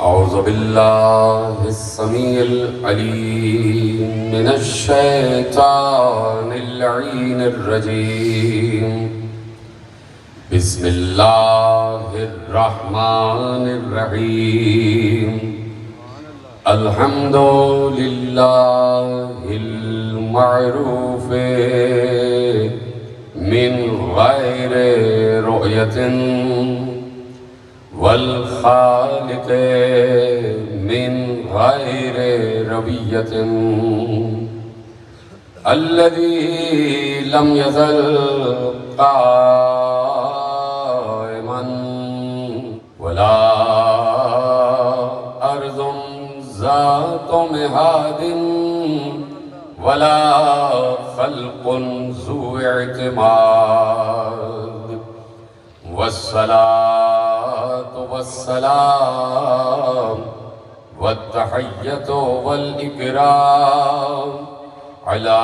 أعوذ بالله السميع العليم من الشيطان اللعين الرجيم بسم الله الرحمن الرحيم الحمد لله المعروف من غير رؤية والخالق من غير ربية الذي لم يزل قائما ولا أرض ذات مهاد ولا خلق ذو اعتماد والصلاة والسلام والتحية والإكرام على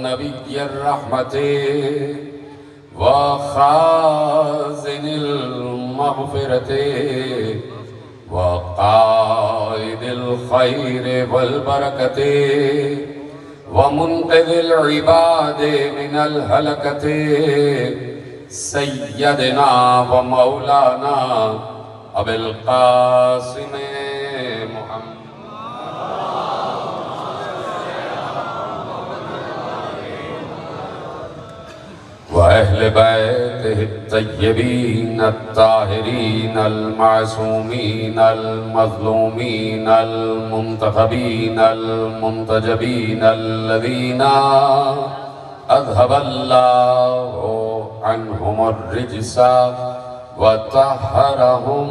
نبي الرحمة وخازن المغفرة وقائد الخير والبركة ومنقذ العباد من الهلكة سيدنا ومولانا أبي القاسم محمد وأهل بيته الطيبين الطاهرين المعصومين المظلومين المنتخبين المنتجبين الذين أذهب الله عنهم الرجس وطهرهم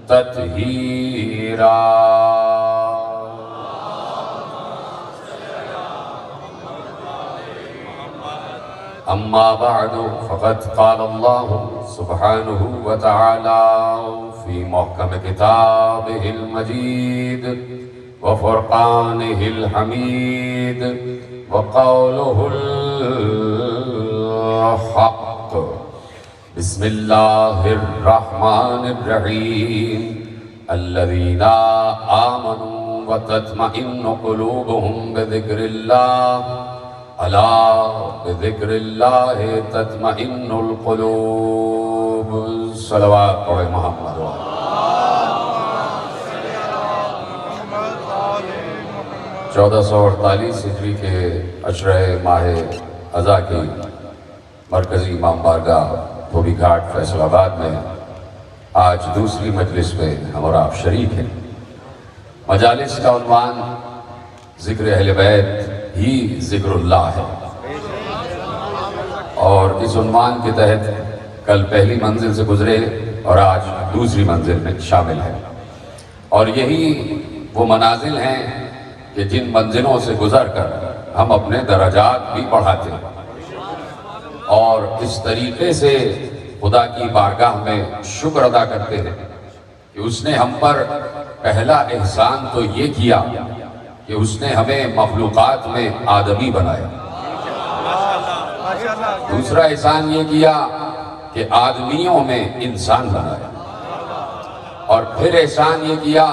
تطهيرا. أما بعد فقد قال الله سبحانه وتعالى في محكم كتابه المجيد وفرقانه الحميد وقوله الحق بسم الله الرحمن الرحيم الذين آمنوا وتطمئن قلوبهم بذكر الله ألا بذكر الله تطمئن القلوب. صلوات پڑھیں محمد. 1448 ہجری کے عشرہ ماہ اذا کی مرکزی امام بارگاہ دھوبی گھاٹ فیصل آباد میں آج دوسری مجلس میں ہم اور آپ شریک ہیں. مجالس کا عنوان ذکر اہل بیت ہی ذکر اللہ ہے اور اس عنوان کے تحت کل پہلی منزل سے گزرے اور آج دوسری منزل میں شامل ہے. اور یہی وہ منازل ہیں کہ جن منزلوں سے گزر کر ہم اپنے درجات بھی بڑھاتے ہیں اور اس طریقے سے خدا کی بارگاہ میں شکر ادا کرتے ہیں کہ اس نے ہم پر پہلا احسان تو یہ کیا کہ اس نے ہمیں مخلوقات میں آدمی بنایا. دوسرا احسان یہ کیا کہ آدمیوں میں انسان بنایا اور پھر احسان یہ کیا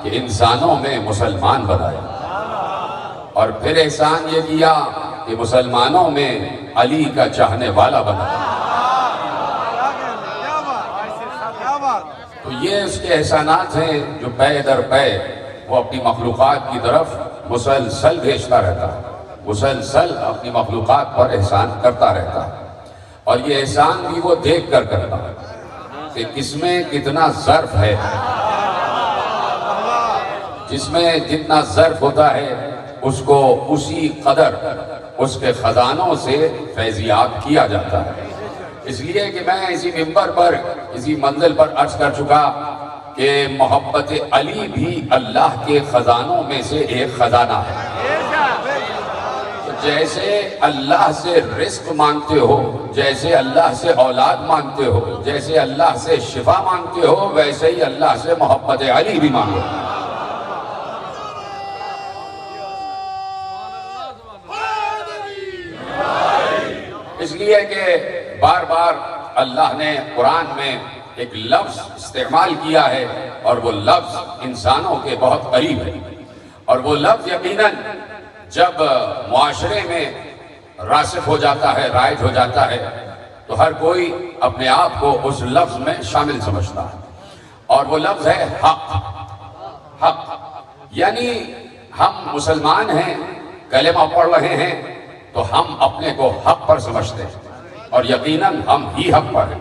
کہ انسانوں میں مسلمان بنایا اور پھر احسان یہ کیا کہ مسلمانوں میں علی کا چاہنے والا بنایا. تو یہ اس کے احسانات ہیں جو پے در پے وہ اپنی مخلوقات کی طرف مسلسل بھیجتا رہتا ہے, مسلسل اپنی مخلوقات پر احسان کرتا رہتا ہے. اور یہ احسان بھی وہ دیکھ کر کرتا ہے کہ کس میں کتنا ظرف ہے, جس میں جتنا ظرف ہوتا ہے اس کو اسی قدر اس کے خزانوں سے فیضیاب کیا جاتا ہے. اس لیے کہ میں اسی منبر پر اسی منزل پر عرض کر چکا کہ محبت علی بھی اللہ کے خزانوں میں سے ایک خزانہ ہے. جیسے اللہ سے رزق مانگتے ہو, جیسے اللہ سے اولاد مانگتے ہو, جیسے اللہ سے شفا مانگتے ہو, ویسے ہی اللہ سے محبت علی بھی مانگو. اس لیے کہ بار بار اللہ نے قرآن میں ایک لفظ استعمال کیا ہے اور وہ لفظ انسانوں کے بہت قریب ہے، اور وہ لفظ یقیناً جب معاشرے میں راسخ ہو جاتا ہے، رائج ہو جاتا ہے، تو ہر کوئی اپنے آپ کو اس لفظ میں شامل سمجھتا ہے، اور وہ لفظ ہے حق۔ حق یعنی ہم مسلمان ہیں، کلمہ پڑھ رہے ہیں تو ہم اپنے کو حق پر سمجھتے ہیں، اور یقیناً ہم ہی حق پر ہیں۔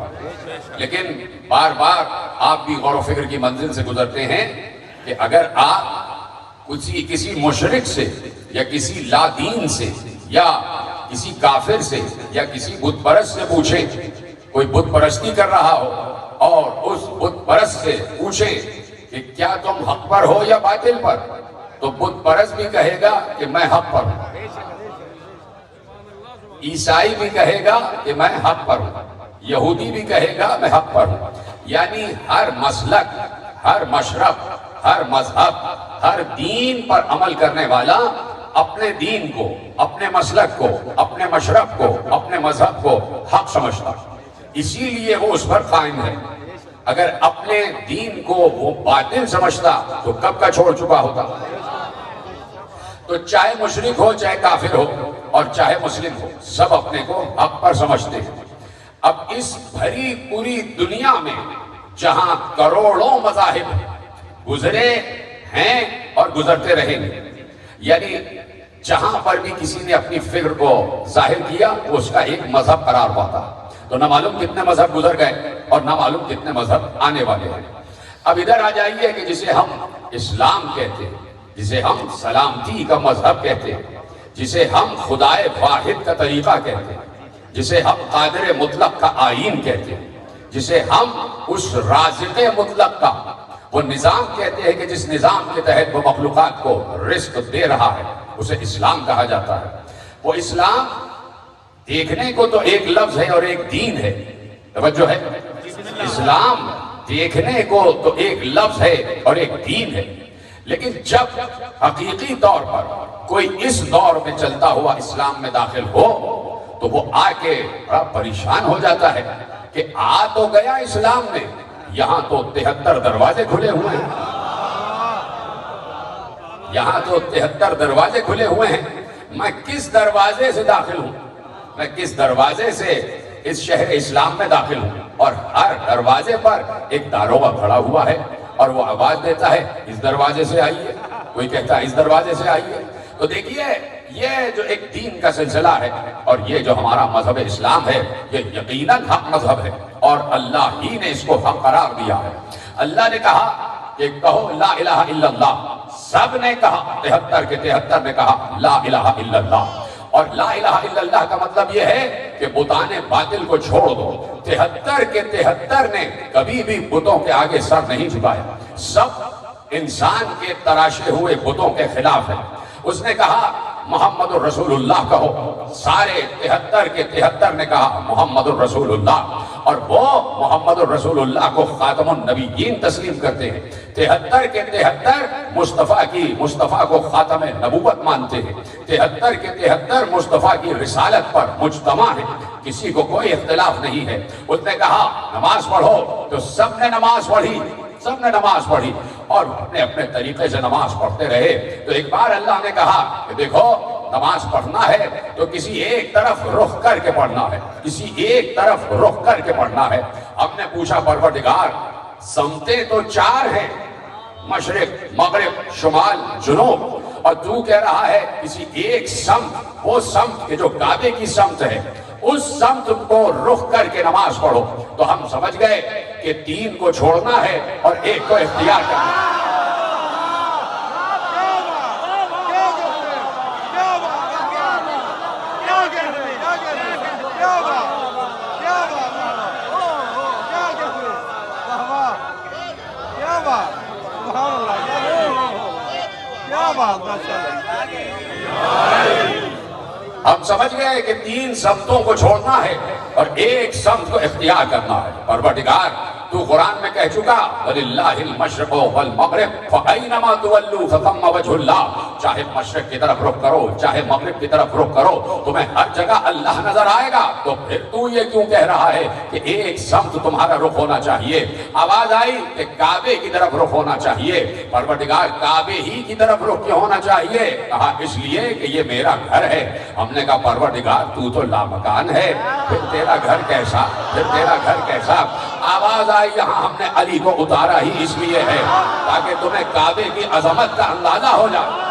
لیکن بار بار آپ بھی غور و فکر کی منزل سے گزرتے ہیں کہ اگر آپ کسی مشرک سے یا کسی لا دین سے یا کسی کافر سے یا کسی بت پرست سے پوچھیں، کوئی بت پرستی کر رہا ہو اور اس بت پرست سے پوچھیں کہ کیا تم حق پر ہو یا باطل پر، تو بت پرست بھی کہے گا کہ میں حق پر ہوں، عیسائی بھی کہے گا کہ میں حق پر ہوں، یہودی بھی کہے گا میں حق پر ہوں۔ یعنی ہر مسلک، ہر مشرب، ہر مذہب، ہر دین پر عمل کرنے والا اپنے دین کو، اپنے مسلک کو، اپنے مشرب کو، اپنے مذہب کو حق سمجھتا، اسی لیے وہ اس پر قائم ہے۔ اگر اپنے دین کو وہ باطل سمجھتا تو کب کا چھوڑ چکا ہوتا۔ تو چاہے مشرک ہو، چاہے کافر ہو، اور چاہے مسلم ہو، سب اپنے کو حق پر سمجھتے ہیں۔ اب اس بھری پوری دنیا میں جہاں کروڑوں مذاہب گزرے ہیں اور گزرتے رہیں گے، یعنی جہاں پر بھی کسی نے اپنی فکر کو ظاہر کیا وہ اس کا ایک مذہب قرار پاتا، تو نہ معلوم کتنے مذہب گزر گئے اور نہ معلوم کتنے مذہب آنے والے ہیں۔ اب ادھر آ جائیے کہ جسے ہم اسلام کہتے ہیں، جسے ہم سلامتی کا مذہب کہتے ہیں، جسے ہم خدائے واحد کا طریقہ کہتے ہیں، جسے ہم قادر مطلق کا آئین کہتے ہیں، جسے ہم اس رازق مطلق کا وہ نظام کہتے ہیں کہ جس نظام کے تحت وہ مخلوقات کو رزق دے رہا ہے، اسے اسلام کہا جاتا ہے۔ وہ اسلام دیکھنے کو تو ایک لفظ ہے اور ایک دین ہے، توجہ ہے، اسلام دیکھنے کو تو ایک لفظ ہے اور ایک دین ہے، لیکن جب حقیقی طور پر کوئی اس دور میں چلتا ہوا اسلام میں داخل ہو تو وہ آ کے بڑا پریشان ہو جاتا ہے کہ آ تو گیا اسلام میں، یہاں تو 73 دروازے کھلے ہوئے ہیں، یہاں تو 73 دروازے کھلے ہوئے ہیں، میں کس دروازے سے داخل ہوں، میں کس دروازے سے اس شہر اسلام میں داخل ہوں، اور ہر دروازے پر ایک داروغہ کھڑا ہوا ہے اور وہ آواز دیتا ہے اس دروازے سے آئیے، کوئی کہتا ہے اس دروازے سے آئیے۔ تو دیکھیے یہ جو ایک دین کا سلسلہ ہے اور یہ جو ہمارا مذہب اسلام ہے یہ یقیناً حق مذہب ہے، اور اللہ ہی نے اس کو حق قرار دیا ہے۔ اللہ نے کہا کہ کہو لا الہ الا اللہ، سب نے کہا، 73 کے 73 نے کہا لا الہ الا اللہ، اور لا الہ الا اللہ کا مطلب یہ ہے کہ بتان باطل کو چھوڑ دو۔ 73 کے 73 نے کبھی بھی بتوں کے آگے سر نہیں جھکایا، سب انسان کے تراشے ہوئے بتوں کے خلاف ہے۔ اس نے کہا محمد الرسول اللہ کہو، سارے 73 کے 73 نے کہا محمد الرسول اللہ، اور وہ محمد الرسول اللہ کو خاتم النبیین تسلیم کرتے ہیں۔ 73 کے 73 مصطفیٰ کو خاتم نبوت مانتے ہیں، 73 کے 73 مصطفیٰ کی رسالت پر مجتمع ہے، کسی کو کوئی اختلاف نہیں ہے۔ اس نے کہا نماز پڑھو، تو سب نے نماز پڑھی، سب نے نماز پڑھی اور اپنے اپنے طریقے سے نماز پڑھتے رہے۔ تو ایک بار اللہ نے کہا کہ دیکھو نماز پڑھنا ہے تو کسی ایک طرف رخ کر کے پڑھنا ہے، کسی ایک طرف رخ کر کے پڑھنا ہے۔ ہم نے پوچھا پروردگار سمتیں تو 4 ہیں، مشرق، مغرب، شمال، جنوب، اور تو کہہ رہا ہے کسی ایک سمت، وہ سمت کہ جو کعبے کی سمت ہے، اس سمت کو رخ کر کے نماز پڑھو۔ تو ہم سمجھ گئے کہ 3 کو چھوڑنا ہے اور ایک کو اختیار کرنا ہے۔ ہم سمجھ گئے کہ 3 سمتوں کو چھوڑنا ہے اور ایک سمت کو اختیار کرنا ہے۔ پروردگار تو قرآن میں کہہ چکا وَلِلَّهِ الْمَشْرِقُ وَالْمَغْرِبُ فَأَيْنَمَا تُوَلُّوا فَثَمَّ وَجْهُ اللَّهِ چاہے مشرق کی طرف رخ کرو چاہے مغرب کی طرف رخ کرو تمہیں ہر جگہ اللہ نظر آئے گا. تو پھر تو یہ کیوں کہہ رہا ہے کہ ایک سمت تمہارا رخ ہونا چاہیے؟ آواز آئی کہ کعبے کی طرف رخ ہونا چاہیے. پروردگار کعبے ہی کی طرف رخ کیوں ہونا چاہیے؟ کہا اس لیے کہ یہ میرا گھر ہے. ہم نے کہا پروردگار تو تو لامکان ہے، پھر تیرا گھر کیسا، پھر تیرا گھر کیسا؟ آواز آئی یہاں ہم نے علی کو اتارا ہی اس لیے ہے تاکہ تمہیں کعبے کی عظمت کا اندازہ ہو جائے.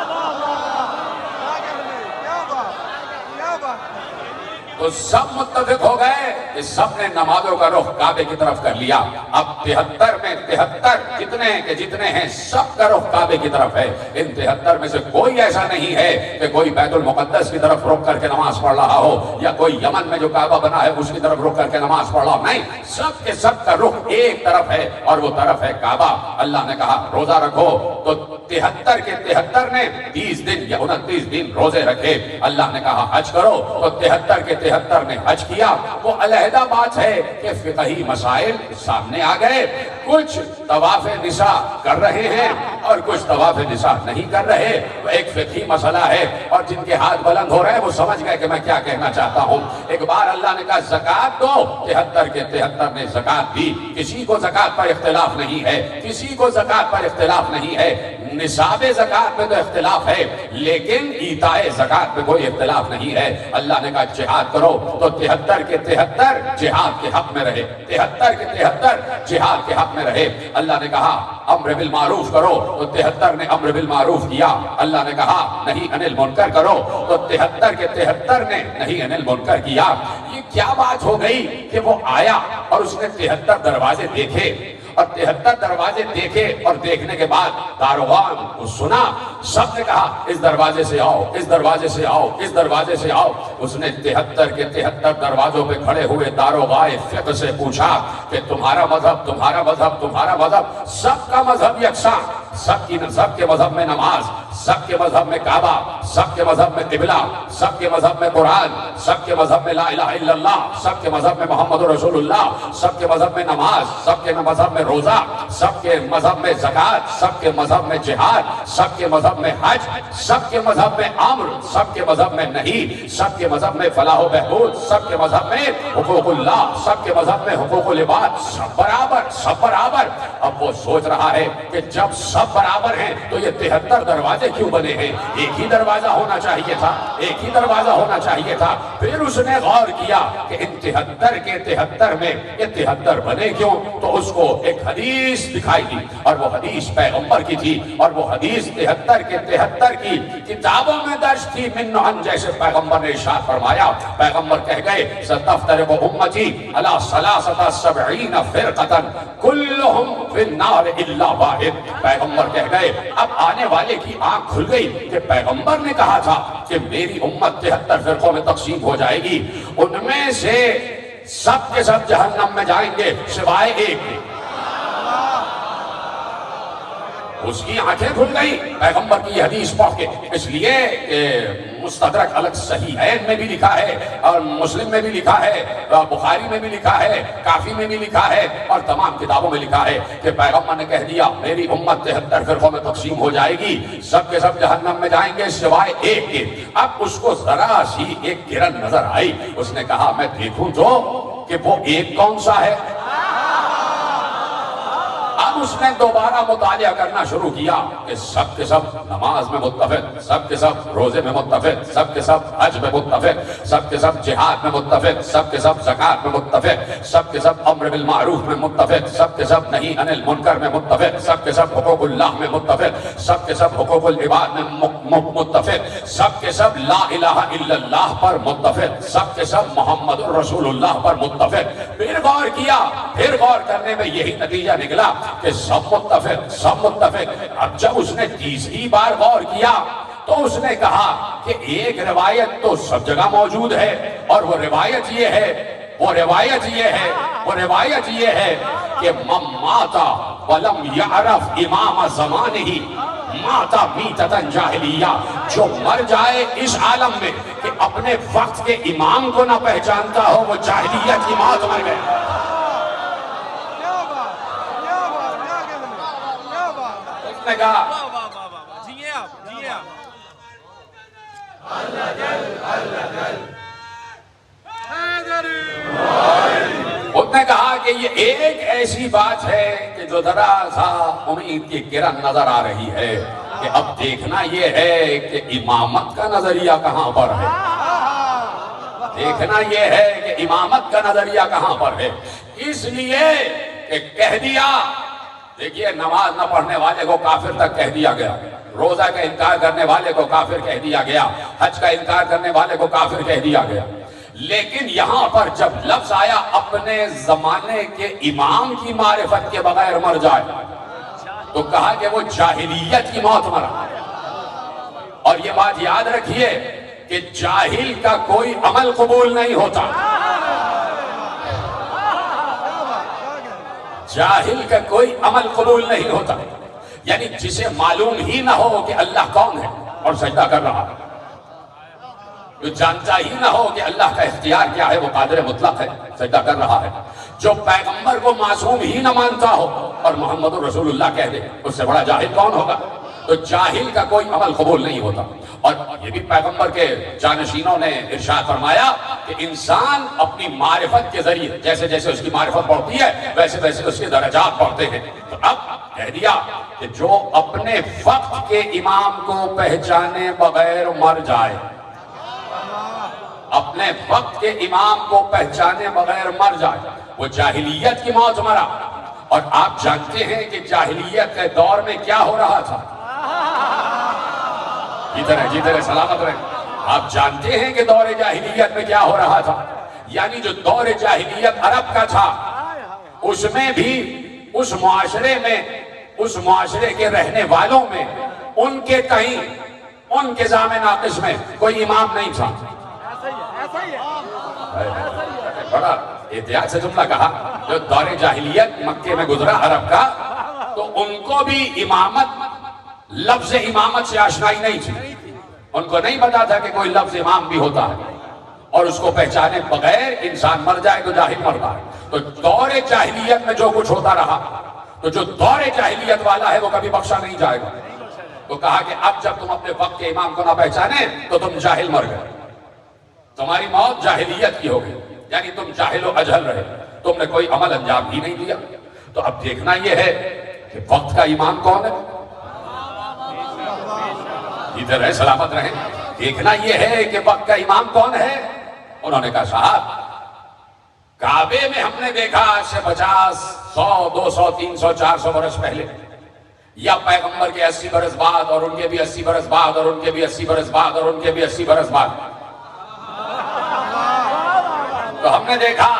تو سب متفق ہو گئے کہ سب نے نمازوں کا رخ کعبے کی طرف کر لیا. اب 73 میں 73 جتنے ہیں کہ جتنے ہیں سب کا رخ کعبے کی طرف ہے. ان 73 میں سے کوئی ایسا نہیں ہے کہ کوئی بیت المقدس کی طرف رخ کر کے نماز پڑھ رہا ہو یا کوئی یمن میں جو کعبہ بنا ہے اس کی طرف رخ کر کے نماز پڑھ رہا ہو. نہیں، سب کے سب کا رخ ایک طرف ہے اور وہ طرف ہے کعبہ. اللہ نے کہا روزہ رکھو تو 73 کے 73 نے 30 دن یا 29 دن روزے رکھے. اللہ نے کہا حج کرو تو 73 کے 73 نے حج کیا. وہ علیحدہ بات ہے کہ فقہی مسائل سامنے آ گئے. کچھ طواف نساء کر رہے ہیں اور کچھ طواف نساء نہیں کر رہے. وہ ایک فقہی مسئلہ ہے اور جن کے ہاتھ بلند ہو رہے ہیں وہ سمجھ گئے کہ میں کیا کہنا چاہتا ہوں. ایک بار اللہ نے کہا زکوٰۃ دو، 73 کے 73 نے زکوٰۃ دی. کسی کو زکوٰۃ پر اختلاف نہیں ہے، کسی کو زکوٰۃ پر اختلاف نہیں ہے. نصاب زکوٰۃ میں تو اختلاف ہے لیکن ایتاء زکوٰۃ میں کوئی اختلاف نہیں ہے. اللہ نے کہا جہاد کرو تو 73 کے 73 جہاد کے حق میں رہے. 73 کے 73 جہاد کے حق میں رہے. اللہ نے کہا امر بالمعروف کرو تو 73 نے امر بالمعروف کیا. اللہ نے کہا نہیں عن المنکر کرو تو 73 کے 73 نے نہیں عن المنکر کیا. یہ کیا بات ہو گئی کہ وہ آیا اور اس نے 73 دروازے دیکھے اور 73 دروازے دیکھے اور دیکھنے کے بعد داروغان کو سنا. سب نے کہا اس دروازے سے آؤ، اس دروازے سے آؤ، اس دروازے سے آؤ. اس نے 73 کے 73 دروازوں پہ کھڑے ہوئے داروغائے فقہ سے پوچھا کہ تمہارا مذہب، تمہارا مذہب، تمہارا مذہب. سب کا مذہب یکساں، سب کے مذہب میں نماز، سب کے مذہب میں کعبہ، سب کے مذہب میں قبلہ، سب کے مذہب میں قرآن، سب کے مذہب میں لا الہ الا اللہ، سب کے مذہب میں محمد رسول اللہ، سب کے مذہب میں نماز، سب کے مذہب میں روزہ، سب کے مذہب میں زکوٰۃ، سب کے مذہب میں جہاد، سب کے مذہب میں حج، سب کے مذہب میں امر، سب کے مذہب میں نہیں، سب کے مذہب میں فلاح و بہبود، سب کے مذہب میں حقوق اللہ، سب کے مذہب میں حقوق العباد. سب برابر، سب برابر. اب وہ سوچ رہا ہے کہ جب سب برابر ہیں تو یہ 73 دروازے کیوں بنے ہیں؟ ایک ہی دروازہ ہونا چاہیے تھا، ایک ہی دروازہ ہونا چاہیے تھا. پھر اس نے غور کیا کہ ان 73 کے 73 میں یہ 73 بنے کیوں؟ تو اس کو ایک حدیث دکھائی دی اور وہ حدیث پیغمبر کی تھی اور وہ حدیث 73 کے 73 کی کتابوں میں درج تھی. من نعن جیسے پیغمبر نے ارشاد فرمایا. پیغمبر کہہ گئے ستفترق امتی علی 73 فرقۃ کلہم فی النار الا واحد. پیغمبر کہہ گئے اب آنے والے کی آنکھ کھل گئی کہ پیغمبر نے کہا تھا کہ میری امت 73 فرقوں میں تقسیم ہو جائے گی، ان میں سے سب کے سب جہنم میں جائیں گے سوائے ایک کے. اس کی آنکھیں کھل گئی پیغمبر کی حدیث پڑھ کے. اس لیے کہ مستدرک الگ صحیحین میں بھی لکھا ہے اور مسلم میں بھی لکھا ہے، بخاری میں بھی لکھا ہے، کافی میں بھی لکھا ہے اور تمام کتابوں میں لکھا ہے کہ پیغمبر نے کہہ دیا میری امت 73 فرقوں میں تقسیم ہو جائے گی، سب کے سب جہنم میں جائیں گے سوائے ایک کے. اب اس کو ذرا سی ایک کرن نظر آئی. اس نے کہا میں دیکھوں تو کہ وہ ایک کون سا ہے. اب اس نے دوبارہ مطالعہ کرنا شروع کیا کہ سب کے سب نماز میں متفق، سب کے سب روزے میں متفق، سب کے سب حج میں متفق، سب کے سب جہاد میں متفق، سب کے سب زکوٰۃ میں متفق، سب کے سب امر بالمعروف میں متفق، سب کے سب نہی عن المنکر میں متفق، سب کے سب حقوق اللہ میں متفق، سب کے سب حقوق العباد میں متفق، سب کے سب لا الہ الا اللہ پر متفق، سب کے سب محمد رسول اللہ پر متفق. پھر غور کیا، پھر غور کرنے میں یہی نتیجہ نکلا کہ سب متفق، سب متفق. اب جب اس نے تیسری بار غور کیا تو اس نے کہا کہ ایک روایت تو سب جگہ موجود ہے اور وہ روایت یہ ہے، وہ روایت یہ ہے کہ من مات ولم یعرف امام زمانہ ماتا میتتن جاہلیہ. جو مر جائے اس عالم میں کہ اپنے وقت کے امام کو نہ پہچانتا ہو وہ جاہلیت کی موت مر گئے. وقت نے کہا اس نے کہا کہ یہ ایک ایسی بات ہے کہ جو ذرا سا امید کی کرن نظر آ رہی ہے کہ اب دیکھنا یہ ہے کہ امامت کا نظریہ کہاں پر ہے، دیکھنا یہ ہے کہ امامت کا نظریہ کہاں پر ہے۔ اس لیے کہ کہہ دیا، دیکھیے نماز نہ پڑھنے والے کو کافر تک کہہ دیا گیا، روزہ کا انکار کرنے والے کو کافر کہہ دیا گیا، حج کا انکار کرنے والے کو کافر کہہ دیا گیا، لیکن یہاں پر جب لفظ آیا اپنے زمانے کے امام کی معرفت کے بغیر مر جائے تو کہا کہ وہ جاہلیت کی موت مرا۔ اور یہ بات یاد رکھیے کہ جاہل کا کوئی عمل قبول نہیں ہوتا، جاہل کا کوئی عمل قبول نہیں ہوتا، یعنی جسے معلوم ہی نہ ہو کہ اللہ کون ہے اور سجدہ کر رہا ہے، جو جانتا ہی نہ ہو کہ اللہ کا اختیار کیا ہے، وہ قادر مطلق ہے، سجدہ کر رہا ہے، جو پیغمبر کو معصوم ہی نہ مانتا ہو اور محمد رسول اللہ کہہ دے، اس سے بڑا جاہل کون ہوگا؟ تو جاہل کا کوئی عمل قبول نہیں ہوتا۔ اور یہ بھی پیغمبر کے جانشینوں نے ارشاد فرمایا کہ انسان اپنی معرفت کے ذریعے جیسے جیسے اس کی معرفت بڑھتی ہے ویسے ویسے اس کے درجات بڑھتے ہیں۔ تو اب کہہ دیا کہ جو اپنے وقت کے امام کو پہچانے بغیر مر جائے، اپنے وقت کے امام کو پہچانے بغیر مر جائے، وہ جاہلیت کی موت مرا۔ اور آپ جانتے ہیں کہ جاہلیت کے دور میں کیا ہو رہا تھا؟ جیتے رہے سلامت رہے۔ آپ جانتے ہیں کہ دور جاہلیت میں کیا ہو رہا تھا؟ یعنی جو دور جاہلیت عرب کا تھا، اس میں بھی اس معاشرے میں، اس معاشرے کے رہنے والوں میں، ان کے کہیں، ان کے نظام ناقص میں کوئی امام نہیں تھا۔ بڑا احتیاط سے جملہ کہا، جو دور جاہلیت مکے میں گزرا عرب کا، تو ان کو بھی امامت، لفظ امامت سے آشنائی نہیں تھی، ان کو نہیں پتا تھا کہ کوئی لفظ امام بھی ہوتا ہے، اور اس کو پہچانے بغیر انسان مر جائے تو جاہل مرتا ہے۔ تو دور جاہلیت میں جو کچھ ہوتا رہا، تو جو دور جاہلیت والا ہے وہ کبھی بخشا نہیں جائے گا۔ تو کہا کہ اب جب تم اپنے وقت کے امام کو نہ پہچانے تو تم جاہل مر گئے، تمہاری موت جاہلیت کی ہوگی، یعنی تم جاہل و اجہل رہے، تم نے کوئی عمل انجام ہی نہیں دیا۔ تو اب دیکھنا یہ ہے کہ وقت کا امام کون ہے، ادھر رہے سلامت رہے، دیکھنا یہ ہے کہ وقت کا امام کون ہے۔ انہوں نے کہا صاحب کعبے میں ہم نے دیکھا آج سے 50، 100، 200، 300، 400 برس پہلے، یا پیغمبر کے 80 برس بعد، اور ان کے بھی 80 برس بعد، اور ان کے بھی 80 برس بعد، اور ان کے بھی 80 برس بعد، تو ہم نے دیکھا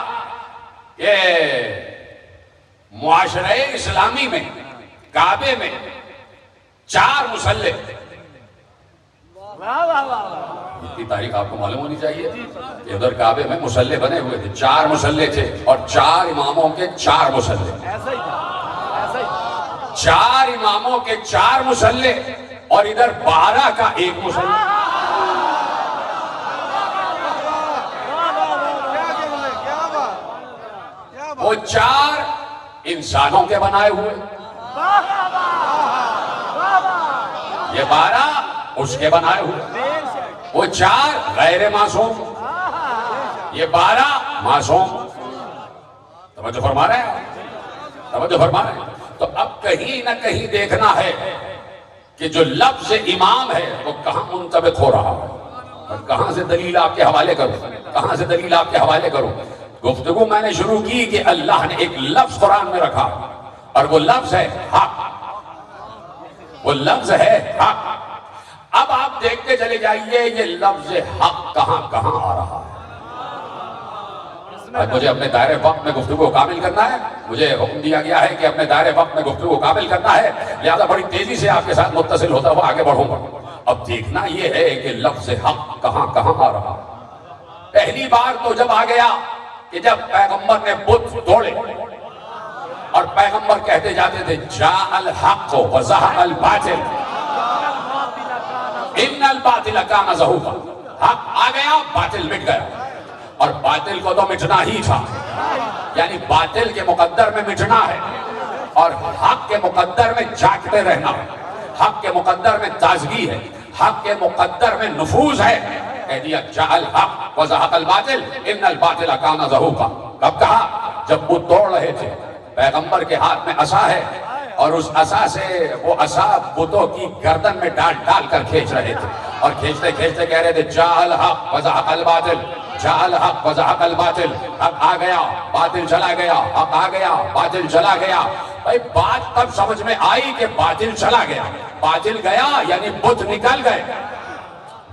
کہ معاشرے اسلامی میں کعبے میں 4 مصلے، اتنی تاریخ آپ کو معلوم ہونی چاہیے کہ ادھر کعبے میں مصلے بنے ہوئے تھے، 4 مصلے تھے، اور 4 اماموں کے 4 مصلے، 4 اماموں کے 4 مصلے، اور ادھر 12 کا 1 مصلے۔ وہ 4 انسانوں کے بنائے ہوئے، یہ 12 اس کے بنائے ہوئے، وہ 4 غیر معصوم، یہ 12 معصوم۔ توجہ فرما رہے ہیں، توجہ فرما رہے ہیں۔ تو اب کہیں نہ کہیں دیکھنا ہے کہ جو لفظ امام ہے وہ کہاں منطبق ہو رہا ہے، اور کہاں سے دلیل آپ کے حوالے کروں، کہاں سے دلیل آپ کے حوالے کروں۔ گفتگو میں نے شروع کی کہ اللہ نے ایک لفظ قرآن میں رکھا، اور وہ لفظ ہے حق، وہ لفظ ہے حق۔ اب آپ دیکھتے چلے جائیے یہ لفظ حق کہاں کہاں آ رہا ہے۔ مجھے اپنے دائرے وقت میں گفتگو کامل کرنا ہے، مجھے حکم دیا گیا ہے کہ اپنے دائرے وقت میں گفتگو کامل کرنا ہے، لہذا بڑی تیزی سے آپ کے ساتھ متصل ہوتا ہوا آگے بڑھوں گا۔ اب دیکھنا یہ ہے کہ لفظ حق کہاں کہاں آ رہا ہے۔ پہلی بار تو جب آ گیا کہ جب پیغمبر نے بت توڑے، اور پیغمبر کہتے جاتے تھے جاء الحق وزہق الباطل ان الباطل کان زہوقا، حق آ گیا باطل مٹ گیا، اور باطل کو تو مٹنا ہی تھا، یعنی باطل کے مقدر میں مٹنا ہے۔ اور حق کے مقدر میں جاگتے رہنا ہے، حق کے مقدر میں تازگی ہے، حق کے مقدر میں نفوذ ہے۔ کہہ دیا جاء الحق وزہق الباطل ان الباطل کان زہوقا۔ کب کہا؟ جب وہ توڑ رہے تھے، پیغمبر کے ہاتھ میں عصا ہے اور اس عصا سے وہ عصا بتوں کی گردن میں ڈال ڈال کر کھینچ رہے تھے، اور کھینچتے کھینچتے کہہ رہے تھے جاء الحق وزہق الباطل، جاء الحق وزہق الباطل، حق آ گیا باطل چلا گیا، حق آ گیا باطل چلا گیا۔ بھائی بات تب سمجھ میں آئی کہ باطل چلا گیا، باطل گیا یعنی بت نکل گئے،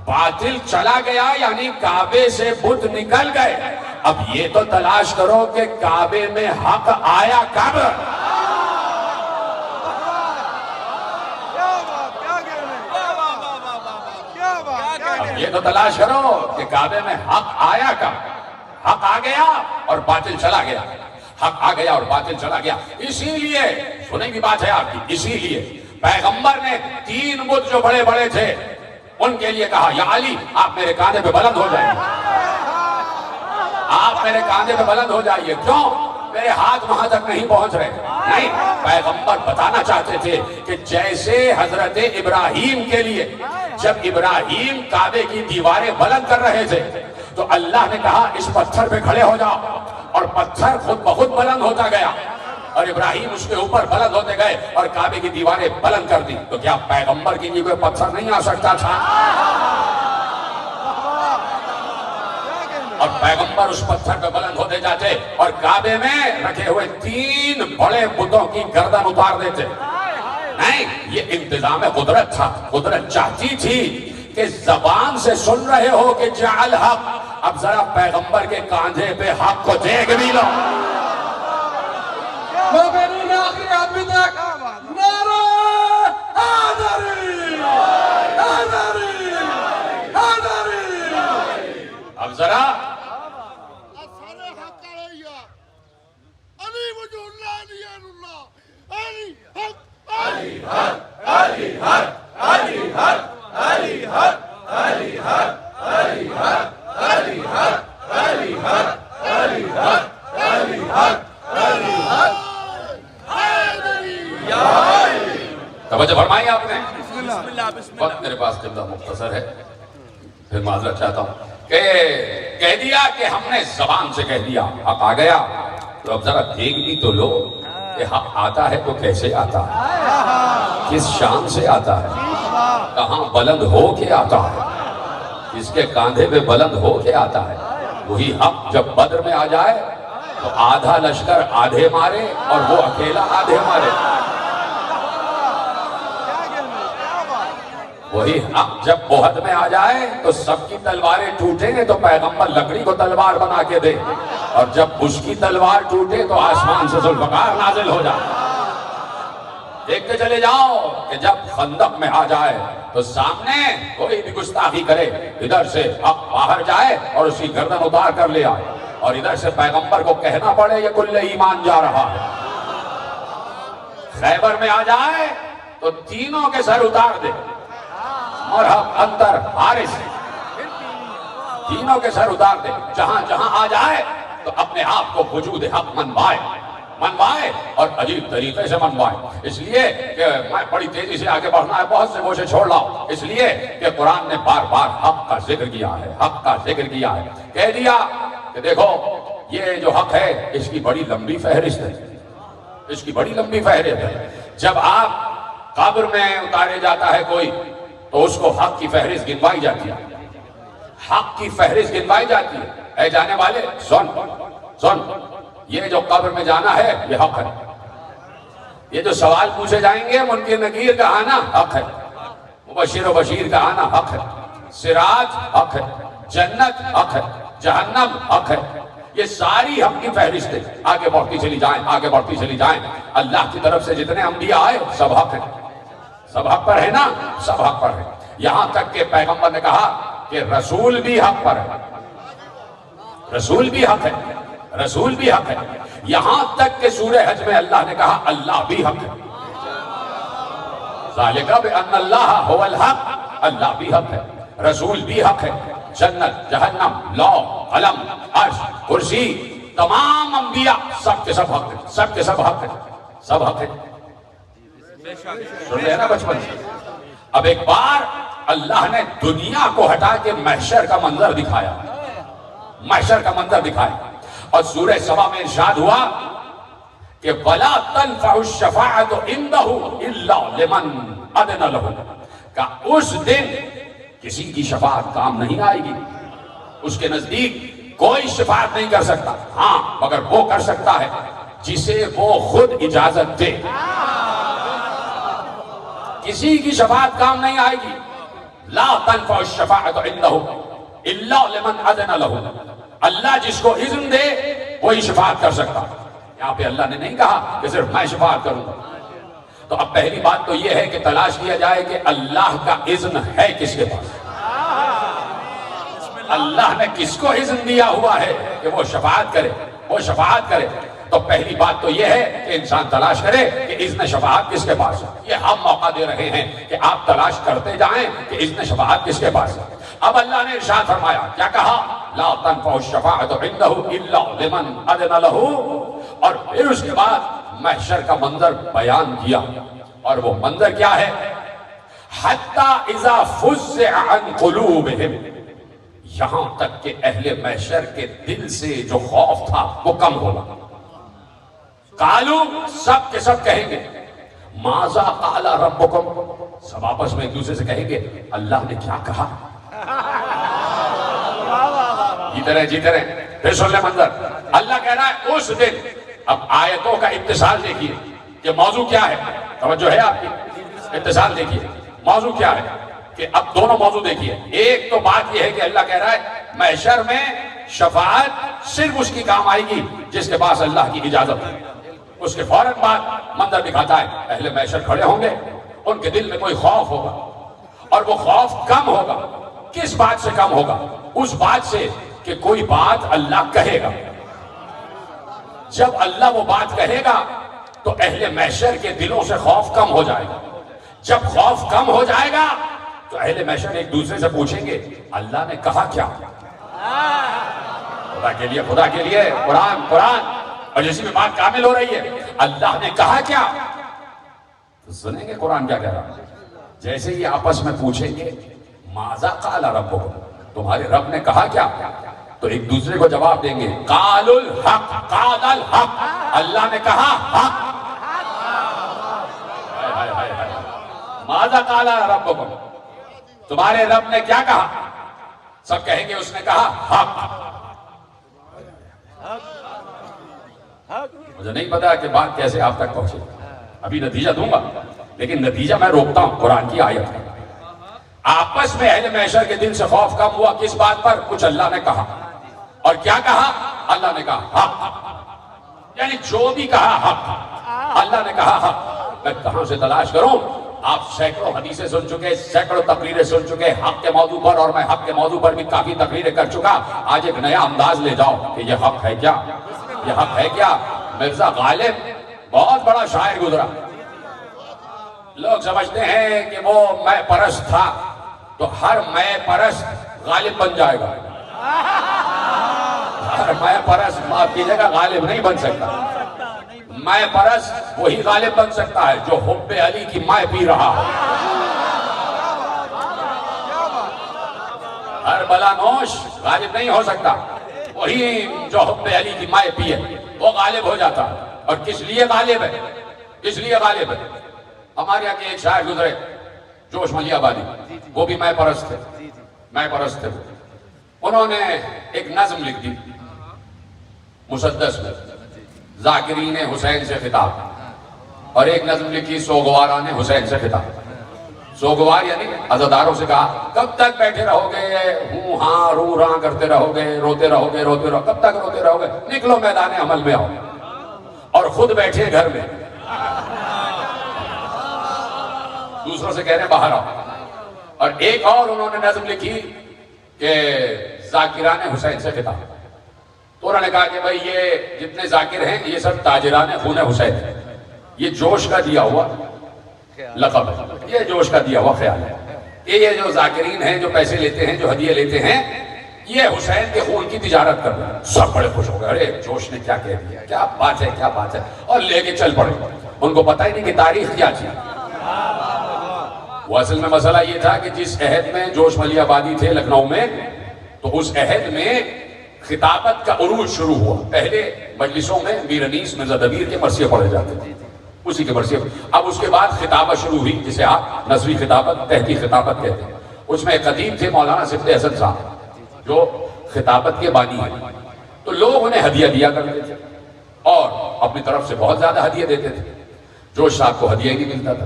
باطل چلا گیا یعنی کعبے سے بت نکل گئے۔ اب یہ تو تلاش کرو کہ کعبے میں حق آیا کب؟ اب یہ تو تلاش کرو کہ کعبے میں حق آیا کب؟ حق آ گیا اور باطل چلا گیا، حق آ گیا اور باطل چلا گیا۔ اسی لیے سنیں گی بات ہے آپ کی، اسی لیے پیغمبر نے 3 بت جو بڑے بڑے تھے ان کے لیے کہا یا علی آپ میرے کاندھے پہ بلند ہو جائیں، آپ میرے کاندھے پہ بلند ہو جائیے۔ کیوں؟ میرے ہاتھ وہاں تک نہیں پہنچ رہے۔ نہیں، پیغمبر بتانا چاہتے تھے کہ جیسے حضرت ابراہیم کے لیے جب ابراہیم کعبے کی دیواریں بلند کر رہے تھے تو اللہ نے کہا اس پتھر پہ کھڑے ہو جاؤ، اور پتھر خود بخود بلند ہوتا گیا اور ابراہیم اس کے اوپر بلند ہوتے گئے اور کعبے کی دیواریں بلند کر دی۔ تو کیا پیغمبر کے لیے کوئی پتھر نہیں آ سکتا تھا؟ اور پیغمبر اس پتھر پہ بلند ہوتے جاتے اور کعبے میں رکھے ہوئے 3 بڑے بتوں کی گردن اتار دیتے۔ نہیں، یہ انتظام قدرت تھا۔ قدرت چاہتی تھی کہ زبان سے سن رہے ہو کہ جاء الحق، اب ذرا پیغمبر کے کاندھے پہ حق کو دیکھ بھی لو۔ مبینین آخری آدمی تک نعرہ حیدری، حیدری، حیدری۔ اب ذرا توجہ فرمائی آپ نے؟ وقت میرے پاس قبلہ مختصر ہے، پھر معذرت چاہتا ہوں کہ کہہ دیا کہ ہم نے زبان سے کہہ دیا حق آ گیا، تو اب ذرا دیکھ بھی تو لو کہ حق آتا ہے تو کیسے آتا ہے، کس شان سے آتا ہے، کہاں بلند ہو کے آتا ہے، کس کے کاندھے پہ بلند ہو کے آتا ہے۔ وہی حق جب بدر میں آ جائے تو آدھا لشکر آدھے مارے اور وہ اکیلا آدھے مارے۔ وہی حق جب بہت میں آ جائے تو سب کی تلواریں ٹوٹیں تو پیغمبر لکڑی کو تلوار بنا کے دے، اور جب اس کی تلوار ٹوٹے تو آسمان سے ذوالفقار نازل ہو جائے۔ دیکھتے چلے جاؤ کہ جب خندق میں آ جائے تو سامنے کوئی بھی گستاخی کرے، ادھر سے حق باہر جائے اور اس کی گردن اتار کر لے آئے، اور ادھر سے پیغمبر کو کہنا پڑے یہ کل ایمان جا رہا ہے۔ خیبر میں آ جائے تو تینوں کے سر اتار دے، مرحب انتر حارث، تینوں کے سر اتار دے، جہاں جہاں آ جائے تو اپنے آپ کو وجود حق منوائے اور عجیب طریقے سے منوائے۔ اس لیے کہ میں بڑی تیزی سے آگے بڑھنا ہے، بہت سے گوشے چھوڑ لاؤ، اس لیے کہ قرآن نے بار بار حق کا ذکر کیا ہے، حق کا ذکر کیا ہے۔ کہہ دیا کہ دیکھو یہ جو حق ہے اس کی بڑی لمبی فہرست ہے، اس کی بڑی لمبی فہرست ہے۔ جب آپ قبر میں اتارے جاتا ہے کوئی تو اس کو حق کی فہرست گنوائی جاتی ہے، حق کی فہرست گنوائی جاتی ہے۔ اے جانے والے سن، یہ جو قبر میں جانا ہے یہ حق ہے، یہ جو سوال پوچھے جائیں گے منکر نکیر کا آنا حق ہے، مبشر و بشیر کا آنا حق ہے، صراط حق ہے، جنت حق ہے، جہنم حق ہے، یہ ساری حق کی فہرست ہے۔ آگے بڑھتی چلی جائیں، آگے بڑھتی چلی جائیں، اللہ کی طرف سے جتنے انبیاء آئے سب حق ہیں، سب حق پر ہے نا، سب حق پر ہے۔ یہاں تک کہ پیغمبر نے کہا کہ رسول بھی حق پر ہے، رسول بھی حق ہے، رسول بھی حق ہے۔ یہاں تک کہ سورہ حج میں اللہ نے کہا اللہ بھی حق ہے، ذالک بأن اللہ هو الحق، اللہ بھی حق ہے، رسول بھی حق ہے۔ جنت، جہنم، لوح، قلم، عرش، کرسی، تمام انبیاء سب کے سب حق ہیں، سب کے سب حق ہیں۔ سب حق ہے، سن رہے ہیں نا بچپن سے. اب ایک بار اللہ نے دنیا کو ہٹا کے محشر کا منظر دکھایا، محشر کا منظر دکھایا، اور سورہ سبا میں ارشاد ہوا کہ وَلَا تَنْفَعُ الشَّفَاعَةُ عِنْدَهُ إِلَّا لِمَنْ أَذِنَ لَهُ، کہ اس دن کسی کی شفاعت کام نہیں آئے گی، اس کے نزدیک کوئی شفاعت نہیں کر سکتا، ہاں مگر وہ کر سکتا ہے جسے وہ خود اجازت دے. کسی کی شفاعت کام نہیں آئے گی. لا تنفع الشفاعت عنده الا لمن اذن له، اللہ جس کو اذن دے وہی شفاعت کر سکتا. یہاں پہ اللہ نے نہیں کہا کہ صرف میں شفاعت کروں گا. تو اب پہلی بات تو یہ ہے کہ تلاش کیا جائے کہ اللہ کا اذن ہے کس کے پاس، اللہ نے کس کو اذن دیا ہوا ہے کہ وہ شفاعت کرے، وہ شفاعت کرے. تو پہلی بات تو یہ ہے کہ انسان تلاش کرے کہ اذن شفاعت کس کے پاس ہے. یہ ہم موقع دے رہے ہیں کہ آپ تلاش کرتے جائیں کہ اذن شفاعت کس کے پاس ہے. اب اللہ نے ارشاد فرمایا، کیا کہا؟ لا تنفع الشفاعت عنده الا لمن اذن له، اور پھر اس کے بعد محشر کا منظر بیان کیا. اور وہ منظر کیا ہے؟ حتی اذا فزع عن قلوبہم، یہاں تک کہ اہل محشر کے دل سے جو خوف تھا وہ کم ہوگا. قالو، سب کے سب کہیں گے، ماذا قال ربکم، سب آپس میں ایک دوسرے سے کہیں گے اللہ نے کیا کہا. جیتے رہے جیتے رہے. پھر سن لے منظر، اللہ کہہ رہا ہے اس دن. اب آیتوں کا اتصال دیکھیے کہ موضوع کیا ہے، توجہ ہے آپ کی، اتصال دیکھیے موضوع کیا ہے. کہ اب دونوں موضوع دیکھیے. ایک تو بات یہ ہے کہ اللہ کہہ رہا ہے محشر میں شفاعت صرف اس کی کام آئے گی جس کے پاس اللہ کی اجازت ہے. اس کے فوراً بعد منظر دکھاتا ہے اہل محشر کھڑے ہوں گے، ان کے دل میں کوئی خوف ہوگا، اور وہ خوف کم ہوگا. کس بات سے کم ہوگا؟ اس بات سے کہ کوئی بات اللہ کہے گا. جب اللہ وہ بات کہے گا تو اہل محشر کے دلوں سے خوف کم ہو جائے گا. جب خوف کم ہو جائے گا تو اہل محشر ایک دوسرے سے پوچھیں گے اللہ نے کہا کیا. خدا کے لیے قرآن قرآن، اور جیسی میں بات کامل ہو رہی ہے، اللہ نے کہا کیا. تو سنیں گے قرآن کیا کہہ رہا ہے. جیسے ہی آپس میں پوچھیں گے ماذا قال ربکم، تمہارے رب نے کہا کیا، تو ایک دوسرے کو جواب دیں گے قال الحق، قال الحق، اللہ نے کہا حق. ماذا قال ربکم، تمہارے رب نے کیا کہا. سب کہیں گے اس نے کہا حق. مجھے نہیں پتا کہ بات کیسے آپ تک پہنچے، ابھی نتیجہ دوں گا، لیکن نتیجہ میں روکتا ہوں قرآن کی آیت میں. آپس میں اہل محشر کے دل سے خوف کم ہوا کس بات پر؟ کچھ اللہ نے کہا. اور کیا کہا؟ اللہ نے کہا حق. یعنی جو بھی کہا حق، اللہ نے کہا حق. میں کہاں سے تلاش کروں؟ آپ سینکڑوں حدیثیں سن چکے، سینکڑوں تقریریں سن چکے حق کے موضوع پر، اور میں حق کے موضوع پر بھی کافی تقریریں کر چکا. آج ایک نیا انداز لے جاؤ کہ یہ حق ہے کیا، یہ حق ہے کیا. مرزا غالب بہت بڑا شاعر گزرا. لوگ سمجھتے ہیں کہ وہ میں پرست تھا تو ہر میں پرست غالب بن جائے گا. ہر میں پرست معاف کیجیے گا غالب نہیں بن سکتا. میں پرست وہی غالب بن سکتا ہے جو حب علی کی مائے پی رہا ہو. ہر بلا نوش غالب نہیں ہو سکتا، وہی جو حب علی کی مائے پیے وہ غالب ہو جاتا. اور کس لیے غالب ہے؟ کس لیے غالب ہے؟ ہمارے یہاں کے ایک شاعر گزرے جوش ملی آبادی، وہ بھی میں پرست تھے، میں پرست تھے. انہوں نے ایک نظم لکھ دی مسدس میں، ذاکرین حسین سے خطاب، اور ایک نظم لکھی سوگواران حسین سے خطاب. سوگوار یعنی عزاداروں سے کہا کب تک بیٹھے رہو گے، ہوں ہاں رو راں کرتے رہو گے، روتے رہو گے، روتے رہو، کب تک روتے رہو گے، نکلو میدان عمل میں آؤ. اور خود بیٹھے گھر میں، دوسروں سے کہہ رہے ہیں باہر آؤ. اور ایک اور انہوں نے نظم لکھی کہ ذاکران حسین سے خطاب. تو انہوں نے کہا کہ بھائی یہ جتنے ذاکر ہیں یہ سب تاجران خون حسین ہیں. یہ جوش کا دیا ہوا لقب ہے، یہ جوش کا دیا ہوا خیال ہے کہ یہ جو ذاکرین ہیں، جو پیسے لیتے ہیں، جو ہدیے لیتے ہیں، یہ حسین کے خون کی تجارت کر رہے ہیں. سب بڑے خوش ہو گئے، ارے جوش نے کیا کہہ دیا، کیا بات ہے، کیا بات ہے، اور لے کے چل پڑے. ان کو پتہ ہی نہیں کہ تاریخ کیا تھی. وہ اصل میں مسئلہ یہ تھا کہ جس عہد میں جوش ملی آبادی تھے لکھنؤ میں، تو اس عہد میں خطابت کا عروج شروع ہوا. پہلے مجلسوں میں میر انیس مرزا دبیر کے مرثیے پڑھے جاتے تھے، اسی کے مرثیے. اب اس کے بعد خطابت شروع ہوئی جسے آپ نثری خطابت، تحقیقی خطابت کہتے ہیں. اس میں ایک خطیب تھے مولانا صفت حسن صاحب جو خطابت کے بانی ہیں. تو لوگ انہیں ہدیہ دیا کرتے تھے اور اپنی طرف سے بہت زیادہ ہدیہ دیتے تھے. جوش صاحب کو ہدیہ ہی نہیں ملتا تھا،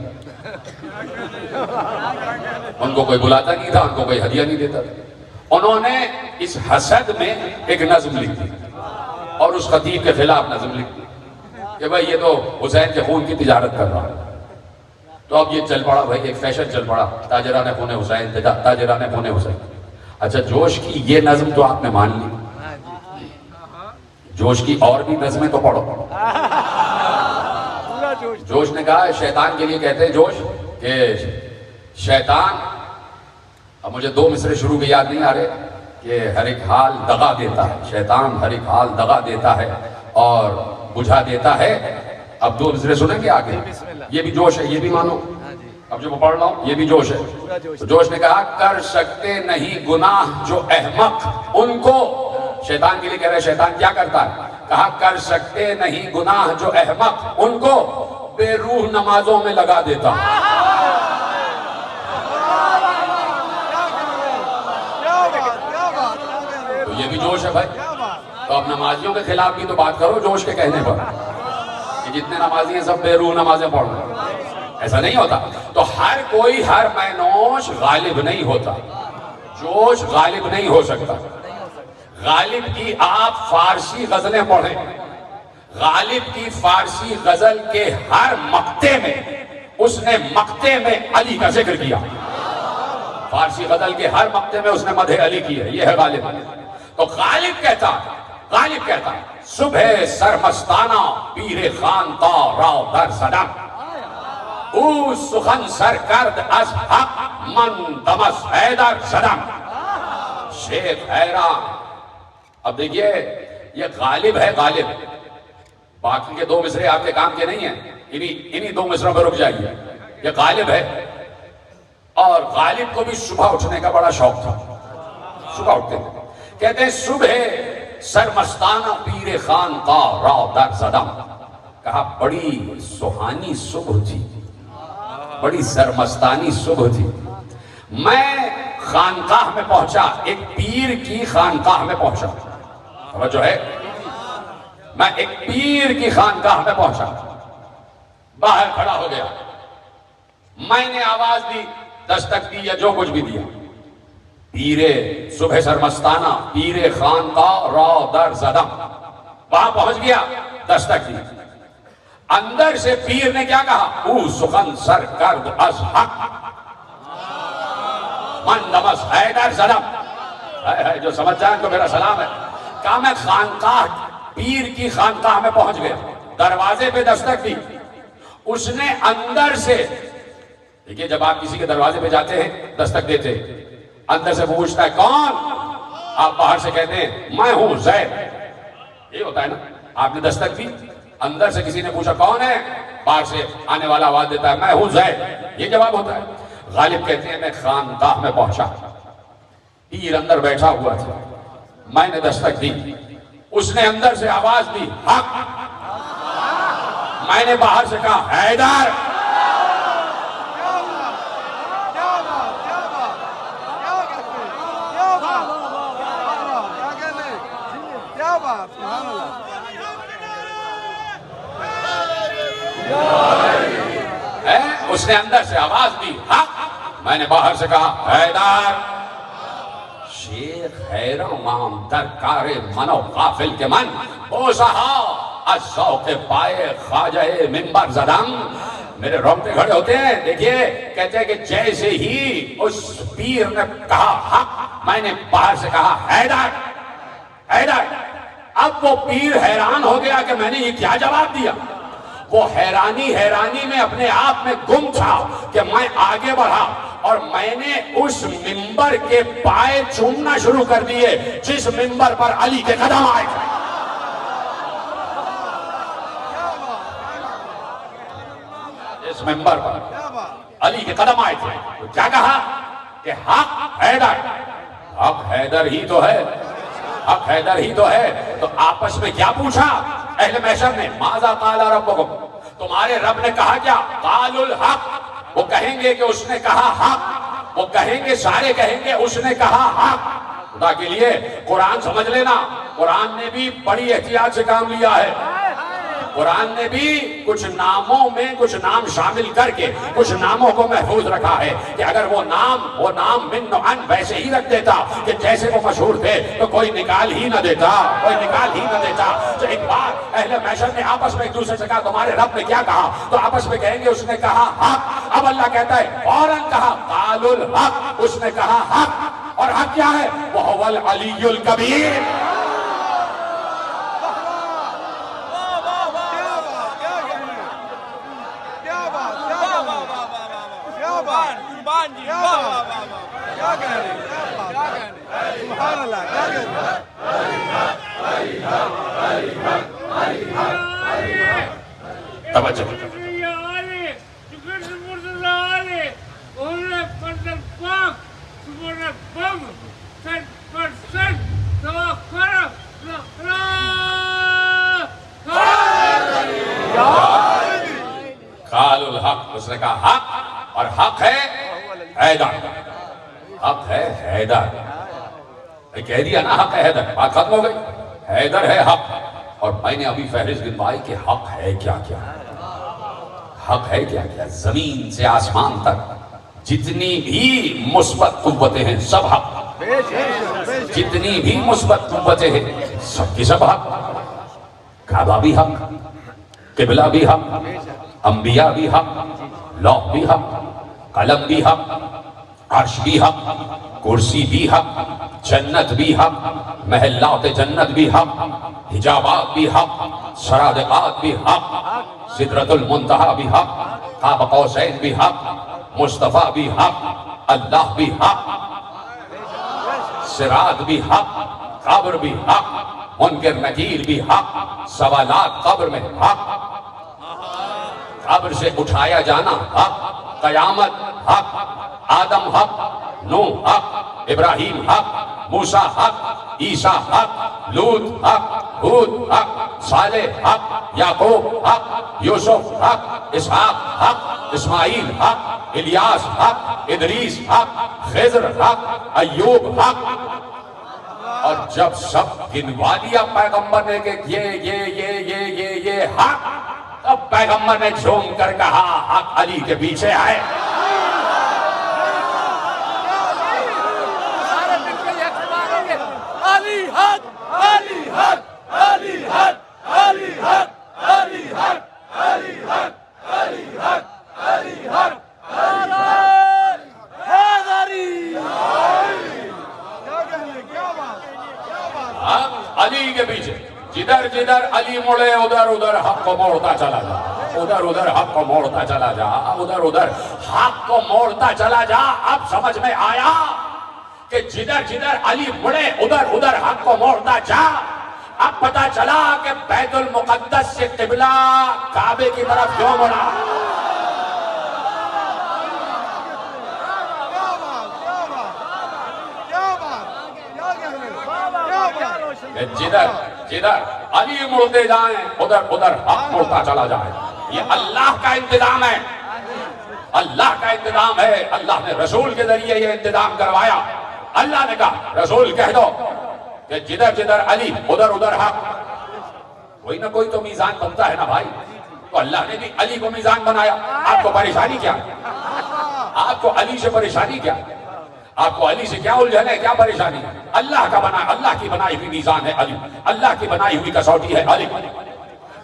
ان کو کوئی بلاتا نہیں تھا، ان کو کوئی ہدیہ نہیں دیتا تھا. انہوں نے اس حسد میں ایک نظم لکھ دی اور اس خطیب کے خلاف نظم لکھ دی کہ بھائی یہ تو حسین کے خون کی تجارت کر رہا ہے. تو اب یہ چل پڑا بھائی، ایک فیشن چل پڑا، تاجران خون حسین، تاجران خون حسین. اچھا جوش کی یہ نظم تو آپ نے مان لی، جوش کی اور بھی نظمیں تو پڑھو. جوش نے کہا شیطان کے لیے کہتے ہیں جوش کہ شیطان، اب مجھے دو مصرے شروع کے یاد نہیں آ رہے، کہ ہر ایک حال دغا دیتا ہے، شیطان ہر ایک حال دغا دیتا ہے اور بجھا دیتا ہے. اب دو مصرے سنیں گے آگے، یہ بھی جوش ہے، یہ بھی مانو. اب جو میں پڑھ رہا ہوں یہ بھی جوش ہے. تو جوش نے کہا کر سکتے نہیں گناہ جو احمق ان کو، شیطان کے لیے کہہ رہے شیطان کیا کرتا ہے، کہا کر سکتے نہیں گناہ جو احمق ان کو بے روح نمازوں میں لگا دیتا. تو یہ بھی جوش ہے بھائی. تو اب نمازیوں کے خلاف بھی تو بات کرو جوش کے کہنے پر کہ جتنے نمازی ہیں سب بے روح نمازیں پڑھ رہے ہیں. ایسا نہیں ہوتا. تو ہر کوئی ہر مینوش غالب نہیں ہوتا، جوش غالب نہیں ہو سکتا. غالب کی آپ فارسی غزلیں پڑھیں، غالب کی فارسی غزل کے ہر مقطع میں اس نے مقطع میں علی کا ذکر کیا. فارسی غزل کے ہر مقطع میں اس نے مدح علی کی ہے. یہ ہے غالب. تو غالب کہتا صبح سرمستانہ پیر خانتا راو در زدم، او سخن سر کرد از حق من دمس حیدر زدم. شیخ حیران. اب دیکھیے یہ غالب ہے، غالب. باقی کے دو مصرے آپ کے کام کے نہیں ہیں، انہی دو مصروں پہ رک جائیے. یہ غالب ہے اور غالب کو بھی صبح اٹھنے کا بڑا شوق تھا. صبح اٹھتے تھے. کہتے ہیں صبح سرمستانہ پیر خانتا راو در زدم. کہا بڑی سہانی صبح تھی، بڑی سرمستانی صبح تھی. میں خانقاہ میں پہنچا، ایک پیر کی خانقاہ میں پہنچا. جو ہے میں ایک پیر کی خانقاہ میں پہنچا، باہر کھڑا ہو گیا. میں نے آواز دی، دستک دی یا جو کچھ بھی دیا. پیرے صبح سرمستانہ پیر خانقاہ راو در زدم. وہاں پہنچ گیا، دستک دی. اندر سے پیر نے کیا کہا، او سخن سر کرد از حق من دمس حیدر زدم. جو سمجھ جائیں تو میرا سلام ہے. کہا میں خانقاہ، پیر کی خانقاہ میں پہنچ گیا، دروازے پہ دستک دی. اس نے اندر سے، دیکھیے جب آپ کسی کے دروازے پہ جاتے ہیں دستک دیتے ہیں، اندر سے پوچھتا ہے کون، آپ باہر سے کہتے ہیں میں ہوں زید. یہ ہوتا ہے نا، آپ نے دستک دی، اندر سے کسی نے پوچھا کون ہے، باہر سے آنے والا آواز دیتا ہے میں ہوں زید. یہ جواب ہوتا ہے. غالب کہتے ہیں میں خانقاہ میں پہنچا، پیر اندر بیٹھا ہوا تھا. میں نے دستک دی، اس نے اندر سے آواز دی حق. میں نے باہر سے کہا حیدر. اس نے اندر سے آواز دی حق. میں نے باہر سے کہا حیدر. شیخ حیران مام در کار من و غافل کے من، بوسہا از ذوق پائے خواجہ منبر زدم. میرے رونگٹے کھڑے ہوتے ہیں. دیکھیے کہتے ہیں کہ جیسے ہی اس پیر نے کہا حق، میں نے باہر سے کہا حیدر حیدر. اب وہ پیر حیران ہو گیا کہ میں نے یہ کیا جواب دیا. وہ حیرانی میں اپنے آپ میں گم تھا کہ میں آگے بڑھا اور میں نے اس منبر کے پائے چومنا شروع کر دیے جس منبر پر علی کے قدم آئے تھے. اس منبر پر علی کے قدم آئے تھے تو کیا کہا کہ حق حیدر، حق حیدر ہی تو ہے، حق حیدر ہی تو ہے۔ تو آپس میں کیا پوچھا اہل محشر نے؟ ماذا قال ربکم، تمہارے رب نے کہا کیا؟ قالوا الحق، وہ کہیں گے کہ اس نے کہا حق، وہ کہیں گے، سارے کہیں گے اس نے کہا حق۔ خدا کے لیے قرآن سمجھ لینا، قرآن نے بھی بڑی احتیاط سے کام لیا ہے۔ قرآن نے بھی کچھ ناموں میں کچھ نام شامل کر کے کچھ ناموں کو محفوظ رکھا ہے کہ اگر وہ نام من عن ویسے ہی رکھ دیتا کہ جیسے وہ مشہور تھے تو کوئی نکال ہی نہ دیتا، کوئی نکال ہی نہ دیتا۔ تو ایک بار اہل محشر نے آپس میں ایک دوسرے سے کہا تمہارے رب نے کیا کہا؟ تو آپس میں کہیں گے اس نے کہا حق۔ اب اللہ کہتا ہے فوراً کہا قالوا الحق، اس نے کہا حق، اور حق کیا ہے؟ وَهُوَ الْعَلِيُّ الْكَبِيرُ۔ توجہ قالوا الحق، اس نے کہا حق، اور حق ہے حیدر، حق ہے حیدر۔ کہہ دیا نا حق ہے حیدر، بات ختم ہو گئی۔ حیدر ہے حق، اور میں نے ابھی فہرست گنوائی کہ حق ہے کیا کیا، حق ہے کیا کیا۔ زمین سے آسمان تک جتنی بھی مثبت قوتیں ہیں سب حق، جتنی بھی مثبت قوتیں ہیں سب کی سب حق۔ کعبہ بھی حق، قبلہ بھی حق، انبیاء بھی حق، لوح بھی حق، قلم بھی حق، عرش بھی حق، کرسی بھی حق، جنت بھی حق، محلات جنت بھی حق، حجابات بھی حق، سرادقات بھی حق، سدرۃ المنتہا بھی حق، قاب قوسین بھی حق، مصطفیٰ بھی حق، اللہ بھی حق، صراط بھی حق، قبر بھی حق، منکر نکیر بھی حق، سوالات قبر میں حق، قبر سے اٹھایا جانا حق، قیامت حق، آدم حق، نوح حق، ابراہیم حق، موسیٰ حق، عیسیٰ حق، لوط حق، ہود حق، صالح حق، یعقوب حق، یوسف حق، اسحاق حق، اسماعیل حق، الیاس حق، ادریس حق، خضر حق، ایوب حق۔ اور جب سب گنوا دیا پیغمبر نے کہ یہ حق، تب پیغمبر نے جھوم کر کہا حق علی کے پیچھے ہے۔ علی حق، علی حق، علی حق، علی حق، علی حق، علی حق، علی حق، علی حق، علی کے پیچھے جدھر جدھر علی مڑے ادھر ادھر حق کو موڑتا چلا جا، ادھر ادھر حق کو موڑتا چلا جا، ادھر ادھر حق کو موڑتا چلا جا۔ اب سمجھ میں آیا کہ جدھر جدھر علی مڑے ادھر ادھر حق کو موڑتا جا۔ اب پتا چلا کہ بیت المقدس سے قبلہ کعبے کی طرف کیوں مڑا۔ جدھر جدھر علی مڑتے جائیں ادھر ادھر حق مڑتا چلا جائے۔ یہ اللہ کا انتظام ہے، اللہ کا انتظام ہے۔ اللہ نے رسول کے ذریعے یہ انتظام کروایا۔ اللہ نے کہا رسول کہہ دو کہ جدھر جدھر علی ادھر ادھر حق۔ کوئی نہ کوئی تو میزان بنتا ہے نا بھائی، تو اللہ نے بھی علی کو میزان بنایا۔ آپ کو پریشانی کیا؟ آپ کو علی سے پریشانی کیا؟ آپ کو علی سے کیا الجھن ہے، کیا پریشانی ہے؟ اللہ کا بنا، اللہ کی بنائی ہوئی میزان ہے علی، اللہ کی بنائی ہوئی کسوٹی ہے علی۔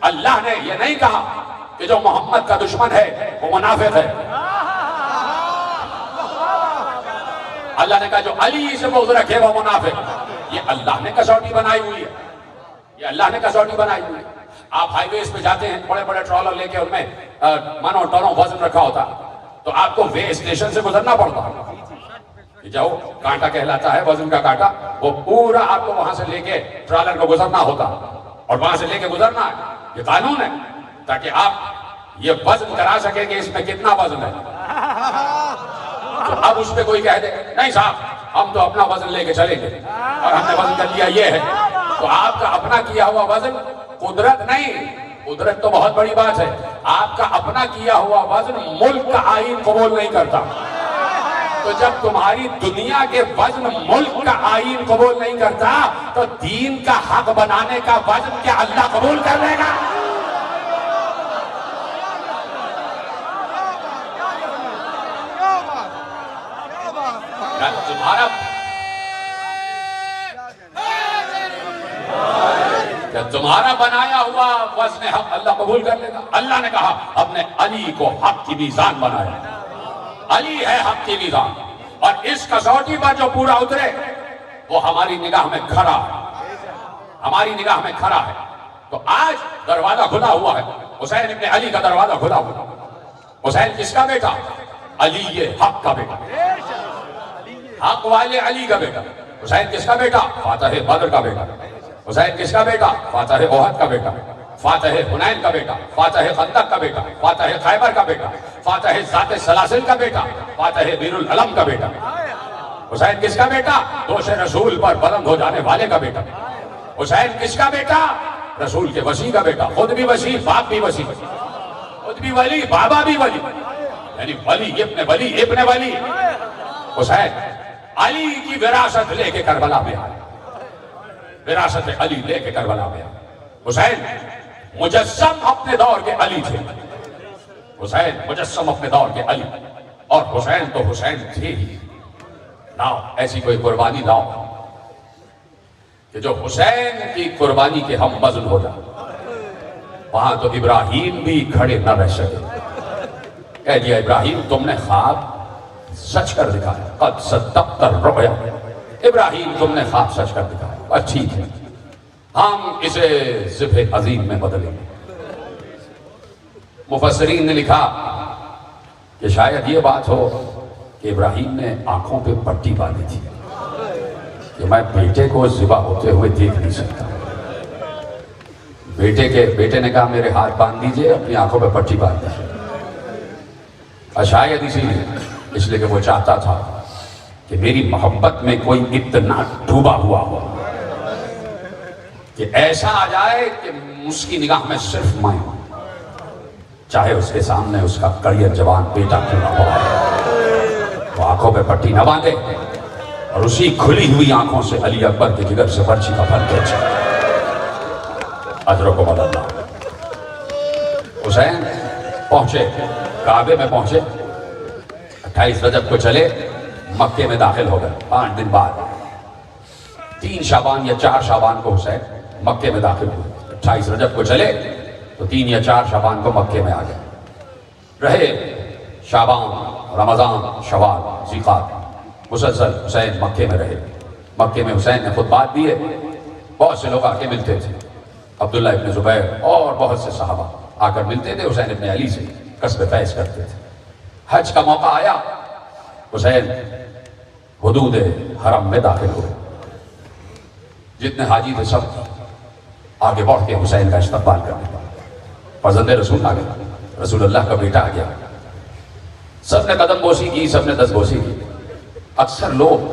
اللہ نے یہ نہیں کہا کہ جو محمد کا دشمن ہے وہ منافق ہے۔ اللہ نے کہا جو علی سے بغض رکھے وہ منافق۔ یہ اللہ نے کسوٹی بنائی ہوئی ہے، یہ اللہ نے کسوٹی بنائی ہوئی ہے۔ آپ ہائی ویز پہ جاتے ہیں، بڑے بڑے ٹرالر لے کے ان میں منو ٹنوں وزن رکھا ہوتا، تو آپ کو وے اسٹیشن سے گزرنا پڑتا ہے۔ جو کانٹا کہلاتا ہے، وزن کا کانٹا، وہ پورا آپ کو وہاں سے لے کے ٹرالر کو گزرنا ہوتا، اور وہاں سے لے کے گزرنا ہے۔ یہ قانون ہے تاکہ آپ یہ وزن کرا سکے کہ اس میں کتنا وزن ہے. تو اب اس پہ کوئی کہہ دے نہیں صاحب ہم تو اپنا وزن لے کے چلیں گے اور ہم نے وزن کر لیا یہ ہے، تو آپ کا اپنا کیا ہوا وزن قدرت نہیں، قدرت تو بہت بڑی بات ہے، آپ کا اپنا کیا ہوا وزن ملک کا آئین قبول نہیں کرتا. تو جب تمہاری دنیا کے وزن ملک کا آئین قبول نہیں کرتا تو دین کا حق بنانے کا وزن کیا اللہ قبول کر لے گا؟ تمہارا بنایا ہوا وزن حق اللہ قبول کر لے گا؟ اللہ نے کہا ہم نے علی کو حق کی میزان بنایا، علی ہے حق کی میزان، اور اس کسوٹی پر جو پورا اترے وہ ہماری نگاہ میں کھڑا ہے، ہماری نگاہ میں کھڑا ہے. تو آج دروازہ کھلا ہوا ہے، حسین ابن علی کا دروازہ کھلا ہوا. حسین کس کا بیٹا؟ علی یہ حق کا بیٹا، حق والے علی کا بیٹا. حسین کس کا بیٹا؟ فاتح بدر کا بیٹا. حسین کس کا بیٹا؟ فاتح احد کا بیٹا، فاتح حنین کا بیٹا، فاتح خندق کا بیٹا، فاتح خیبر کا بیٹا، فاتح ذات سلاسل کا بیٹا، فاتح بیر العلم کا بیٹا. حسین کس کا بیٹا؟ دوش رسول پر بلند ہو جانے والے کا بیٹا. حسین کس کا بیٹا؟ رسول کے وسیع کا بیٹا، خود بھی وسیع باپ بھی وسیع، خود بھی ولی بابا بھی ولی، یعنی ولی ابن ولی. حسین علی کی وراثت لے کے کربلا میں آئے، وراثت علی لے کے کربلا میں آئے. حسین مجسم اپنے دور کے علی تھے، حسین مجسم اپنے دور کے علی، اور حسین تو حسین تھے ہی. لاؤ ایسی کوئی قربانی لاؤ کہ جو حسین کی قربانی کے ہم وزن ہو جائے. وہاں تو ابراہیم بھی کھڑے نہ رہ سکے. کہہ دیا ابراہیم تم نے خواب سچ کر دکھایا، قد صدقت الرؤیا، ابراہیم تم نے خواب سچ کر دکھایا. بس ٹھیک ہے ہم اسے ذبح عظیم میں بدلیں گے. مفسرین نے لکھا کہ شاید یہ بات ہو کہ ابراہیم نے آنکھوں پہ پٹی باندھی تھی کہ میں بیٹے کو ذبح ہوتے ہوئے دیکھ نہیں سکتا. بیٹے نے کہا میرے ہاتھ باندھ دیجئے، اپنی آنکھوں پہ پٹی باندھ دیجئے. اور شاید اس لیے کہ وہ چاہتا تھا کہ میری محبت میں کوئی اتنا ڈوبا ہوا ہو کہ ایسا آ جائے کہ اس کی نگاہ میں صرف میں ہوں، چاہے اس کے سامنے اس کا کڑیہ جوان بیٹا کیوں نہ ہو. وہ آنکھوں پہ پٹی نہ باندھے اور اسی کھلی ہوئی آنکھوں سے علی اکبر کے جگر سے برچی کا پھل کھینچے. اجرکم اللہ. حسین پہنچے، کعبے میں پہنچے، 28 رجب کو چلے، مکے میں داخل ہو گئے. 5 دن بعد 3 شعبان یا 4 شعبان کو حسین مکے میں داخل ہوئے. 28 رجب کو چلے تو 3 یا 4 شعبان کو مکے میں آ گئے. رہے شعبان، رمضان، شوال، ذوالقعدہ، مسلسل حسین مکے میں رہے. مکے میں حسین نے خطبات دیے، بہت سے لوگ آ کے ملتے تھے. عبداللہ ابن زبیر اور بہت سے صحابہ آ کر ملتے تھے حسین ابن علی سے، قصب فیض کرتے تھے. حج کا موقع آیا، حسین حدود حرم میں داخل ہوئے. جتنے حاجی تھے سب آگے بڑھ کے حسین کا استقبال کرنے لگے. فرزند رسول آ گیا، رسول اللہ کا بیٹا آ گیا. سب نے قدم بوسی کی، سب نے دست بوسی کی. اکثر لوگ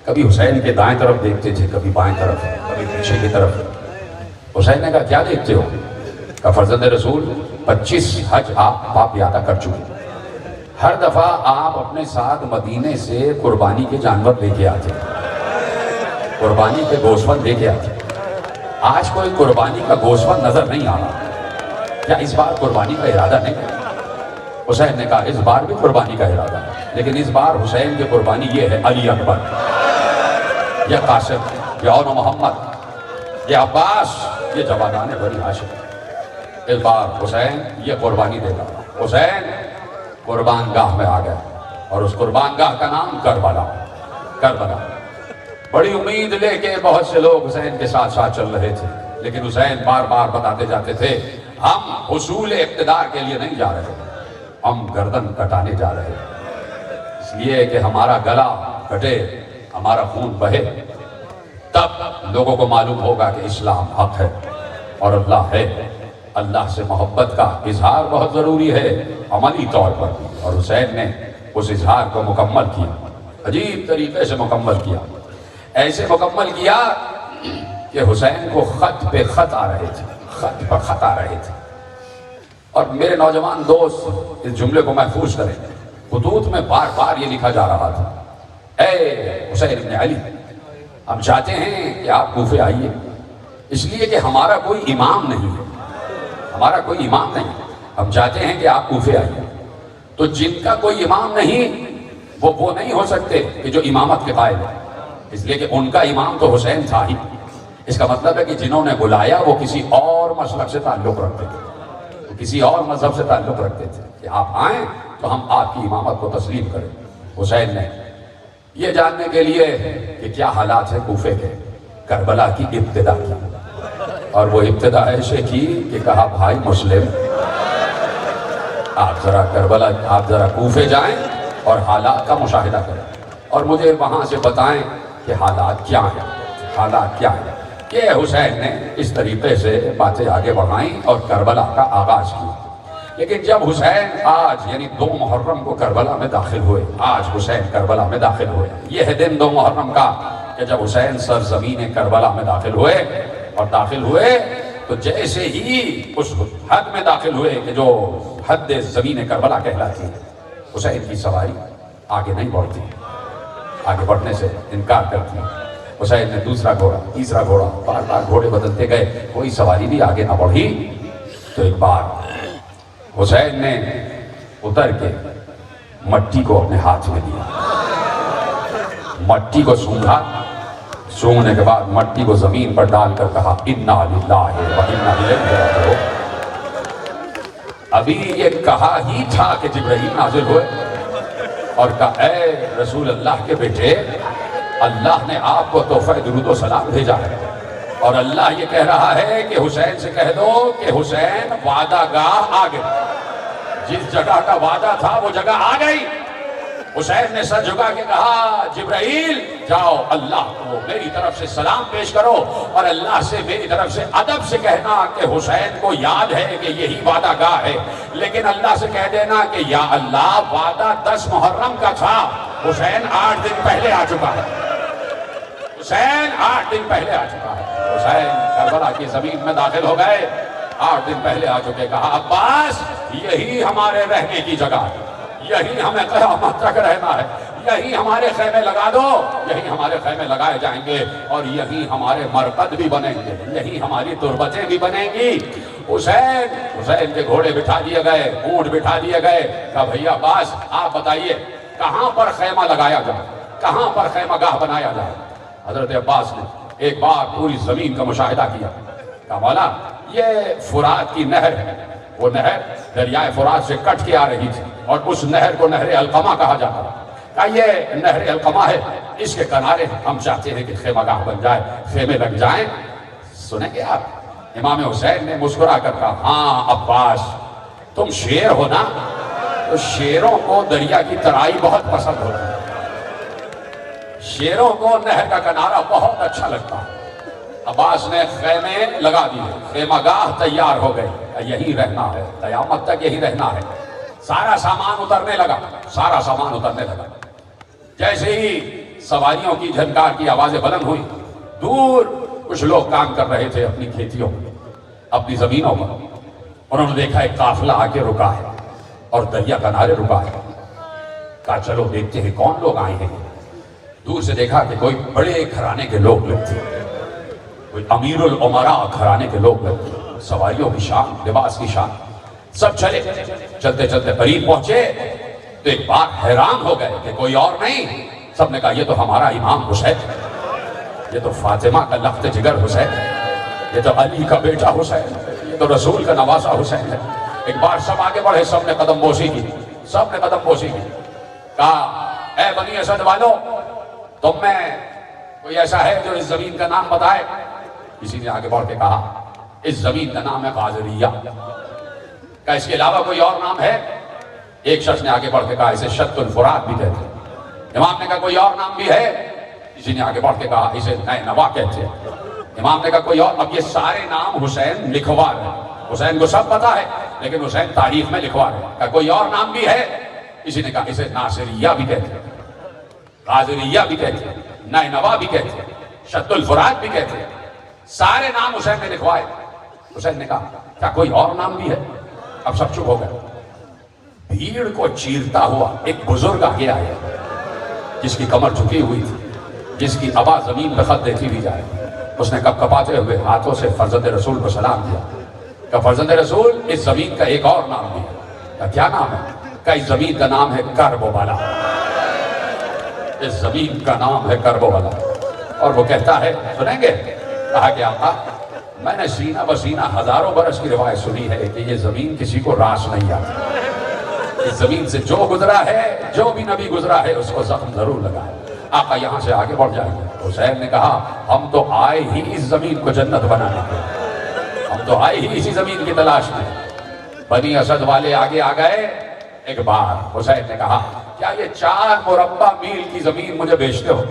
کبھی حسین کے دائیں طرف دیکھتے تھے، کبھی بائیں طرف، کبھی پیچھے کی طرف. حسین نے کہا کیا دیکھتے ہو؟ کہا فرزند رسول 25 حج آپ باپ ادا کر چکے. ہر دفعہ آپ اپنے ساتھ مدینے سے قربانی کے جانور لے کے آتے، قربانی کے گوشت لے کے آتے. آج کوئی قربانی کا گوشت نظر نہیں آ رہا، کیا اس بار قربانی کا ارادہ نہیں ہے؟ حسین نے کہا اس بار بھی قربانی کا ارادہ ہے، لیکن اس بار حسین کی قربانی یہ ہے، علی اکبر، یا قاسم، یا اون محمد، یا عباس، یہ جوانان بنی ہاشم. اس بار حسین یہ قربانی دے گا. حسین قربان گاہ میں آ گیا اور اس قربان گاہ کا نام کربلا. کربلا بڑی امید لے کے بہت سے لوگ حسین کے ساتھ ساتھ چل رہے تھے، لیکن حسین بار بار بتاتے جاتے تھے ہم حصول اقتدار کے لیے نہیں جا رہے، ہم گردن کٹانے جا رہے ہیں. اس لیے کہ ہمارا گلا کٹے، ہمارا خون بہے، تب لوگوں کو معلوم ہوگا کہ اسلام حق ہے اور اللہ ہے. اللہ سے محبت کا اظہار بہت ضروری ہے عملی طور پر، اور حسین نے اس اظہار کو مکمل کیا، عجیب طریقے سے مکمل کیا، ایسے مکمل کیا کہ حسین کو خط پہ خط آ رہے تھے، خط پر خط آ رہے تھے۔ اور میرے نوجوان دوست اس جملے کو محفوظ کریں، خطوط میں بار بار یہ لکھا جا رہا تھا، اے حسین ابن علی، ہم چاہتے ہیں کہ آپ کوفے آئیے، اس لیے کہ ہمارا کوئی امام نہیں ہے، ہمارا کوئی امام نہیں، ہم چاہتے ہیں کہ آپ کوفے آئیے۔ تو جن کا کوئی امام نہیں وہ نہیں ہو سکتے کہ جو امامت کے قائل ہیں، اس لیے کہ ان کا امام تو حسین تھا ہی۔ اس کا مطلب ہے کہ جنہوں نے بلایا وہ کسی اور مسلک سے تعلق رکھتے تھے، وہ کسی اور مذہب سے تعلق رکھتے تھے کہ آپ آئیں تو ہم آپ کی امامت کو تسلیم کریں۔ حسین نے یہ جاننے کے لیے کہ کیا حالات ہیں کوفے کے، کربلا کی ابتدا کی، اور وہ ابتدا ایسے کی کہ کہا بھائی مسلم، آپ ذرا کربلا، آپ ذرا کوفے جائیں اور حالات کا مشاہدہ کریں اور مجھے وہاں سے بتائیں کہ حالات کیا ہیں، حالات کیا ہیں۔ یہ حسین نے اس طریقے سے باتیں آگے بڑھائیں اور کربلا کا آغاز کیا۔ لیکن جب حسین آج یعنی 2 محرم کو کربلا میں داخل ہوئے، آج حسین کربلا میں داخل ہوئے، یہ ہے دن 2 محرم کا کہ جب حسین سرزمین کربلا میں داخل ہوئے، اور داخل ہوئے تو جیسے ہی اس حد میں داخل ہوئے کہ جو حد زمین کربلا کہلاتی ہے، حسین کی سواری آگے نہیں بڑھتی، آگے بڑھنے سے انکار کرتی ہے۔ حسین نے دوسرا گھوڑا، تیسرا گھوڑا، بار بار گھوڑے بدلتے گئے، کوئی سواری بھی آگے نہ بڑھی۔ تو ایک بار حسین نے اتر کے مٹی کو اپنے ہاتھ میں لیا، مٹی کو سونگھا، سونگنے کے بعد مٹی کو زمین پر ڈال کر کہا انا للہ و انا الیہ راجعون۔ ابھی یہ کہا ہی تھا کہ جبرائیل نازل ہوئے اور کہا اے رسول اللہ کے بیٹے، اللہ نے آپ کو تحفہ درود و سلام بھیجا ہے، اور اللہ یہ کہہ رہا ہے کہ حسین سے کہہ دو کہ حسین وعدہ گاہ آ گئی، جس جگہ کا وعدہ تھا وہ جگہ آ گئی۔ حسین نے سر جھکا کے کہا جبرائیل جاؤ اللہ کو میری طرف سے سلام پیش کرو، اور اللہ سے میری طرف سے ادب سے کہنا کہ حسین کو یاد ہے کہ یہی وعدہ گاہ ہے، لیکن اللہ سے کہہ دینا کہ یا اللہ وعدہ 10 محرم کا تھا، حسین 8 دن پہلے آ چکا ہے، حسین 8 دن پہلے آ چکا ہے۔ حسین کربلا کی زمین میں داخل ہو گئے، 8 دن پہلے آ چکے، کہا عباس یہی ہمارے رہنے کی جگہ ہے، یہی ہمیں قیامت تک رہنا ہے، یہی ہمارے خیمے لگا دو، یہی ہمارے خیمے لگائے جائیں گے، اور یہی ہمارے مرقد بھی بنیں گے، یہی ہماری تربتیں بھی بنیں گی۔ حسین کے گھوڑے بٹھا دیے گئے، اونٹ بٹھا دیے گئے، کہا بھیا عباس آپ بتائیے کہاں پر خیمہ لگایا جائے، کہاں پر خیمہ گاہ بنایا جائے۔ حضرت عباس نے ایک بار پوری زمین کا مشاہدہ کیا، کہا مولا یہ فرات کی نہر ہے، وہ نہر دریائے فرات سے کٹ کے آ رہی تھی، اور اس نہر کو نہر القمہ کہا جاتا ہے، کہا یہ نہر القمہ ہے، اس کے کنارے ہم چاہتے ہیں کہ خیمہ گاہ بن جائے، خیمے لگ جائیں۔ سنیں گے آپ، امام حسین نے مسکرا کر کہا ہاں عباس تم شیر ہو نا، تو شیروں کو دریا کی ترائی بہت پسند ہوتی ہے، شیروں کو نہر کا کنارہ بہت اچھا لگتا ہے۔ عباس نے خیمے لگا دیے، خیمہ گاہ تیار ہو گئے، یہی رہنا ہے، قیامت تک یہی رہنا ہے۔ سارا سامان اترنے لگا، سارا سامان اترنے لگا۔ جیسے ہی سواریوں کی جھنکار کی آوازیں بلند ہوئی، دور کچھ لوگ کام کر رہے تھے اپنی کھیتیوں میں، اپنی زمینوں پر، انہوں نے دیکھا ایک قافلہ آ کے رکا ہے اور دریا کنارے رکا ہے، کہا چلو دیکھتے ہیں کون لوگ آئے ہیں۔ دور سے دیکھا کہ کوئی بڑے گھرانے کے لوگ لگتے ہیں، کوئی امیر العمراء گھرانے کے لوگ لگتے ہیں، سواریوں کی شان، لباس کی شان، سب چلے، چلتے چلتے قریب پہنچے تو ایک بار حیران ہو گئے کہ کوئی اور نہیں، سب نے کہا یہ تو ہمارا امام حسین ہے، یہ تو فاطمہ کا لخت جگر حسین ہے، یہ تو علی کا بیٹا حسین ہے، یہ تو رسول کا نواسا حسین ہے۔ ایک بار سب آگے بڑھے، سب نے قدم بوسی کی، سب نے قدم بوسی کی، کہا اے بنی اسد والو تم میں کوئی ایسا ہے جو اس زمین کا نام بتائے؟ کسی نے آگے بڑھ کے کہا اس زمین کا نام ہے غازریہ، کہا اس کے علاوہ کوئی اور نام ہے؟ ایک شخص نے آگے بڑھ کے کہا اسے شط الفرات بھی کہتے ہیں۔ امام نے کہا کوئی اور نام بھی ہے؟ کسی نے آگے بڑھ کے کہا اسے نینوا کہتے ہیں۔ امام نے کہا کوئی اور؟ اب یہ سارے نام حسین لکھوا رہے ہیں، حسین کو سب پتا ہے، لیکن حسین تاریخ میں لکھوا رہے ہیں کہ کوئی اور نام بھی ہے؟ کسی نے کہا اسے ناصریہ بھی کہتے ہیں، غازریہ بھی کہتے ہیں، نینوا بھی کہتے ہیں، شد الفرات بھی کہتے ہیں، سارے نام حسین نے لکھوائے۔ حسین نے کہا کیا کوئی اور نام بھی ہے؟ اب سب چپ ہو گئے۔ بھیڑ کو چیرتا ہوا ایک بزرگ آگے آیا، جس کی کمر جھکی ہوئی تھی، جس کی ابا زمین پہ خط دیتی بھی جائے۔ اس نے کپ کپاتے ہوئے ہاتھوں سے فرزند رسول کو سلام دیا کہ فرزند رسول، اس زمین کا ایک اور نام بھی ہے۔ کہ کیا نام ہے؟ کہ اس زمین کا نام ہے کرب و بلا، اس زمین کا نام ہے کرب و بلا۔ اور وہ کہتا ہے، سنیں گے؟ کہا کہ آقا میں نے سینہ بسینہ ہزاروں برس کی روایت سنی ہے کہ یہ زمین کسی کو راس نہیں آتی، اس زمین سے جو گزرا ہے، جو بھی نبی گزرا ہے، اس کو زخم ضرور لگا ہے۔ آقا یہاں سے آگے بڑھ جائیں گے۔ حسین نے کہا ہم تو آئے ہی اس زمین کو جنت بنانے کے، ہم تو آئے ہی اسی زمین کی تلاش میں۔ بنی اسد والے آگے آ گئے۔ ایک بار حسین نے کہا کیا یہ 4 مربع میل کی زمین مجھے بیچتے ہو؟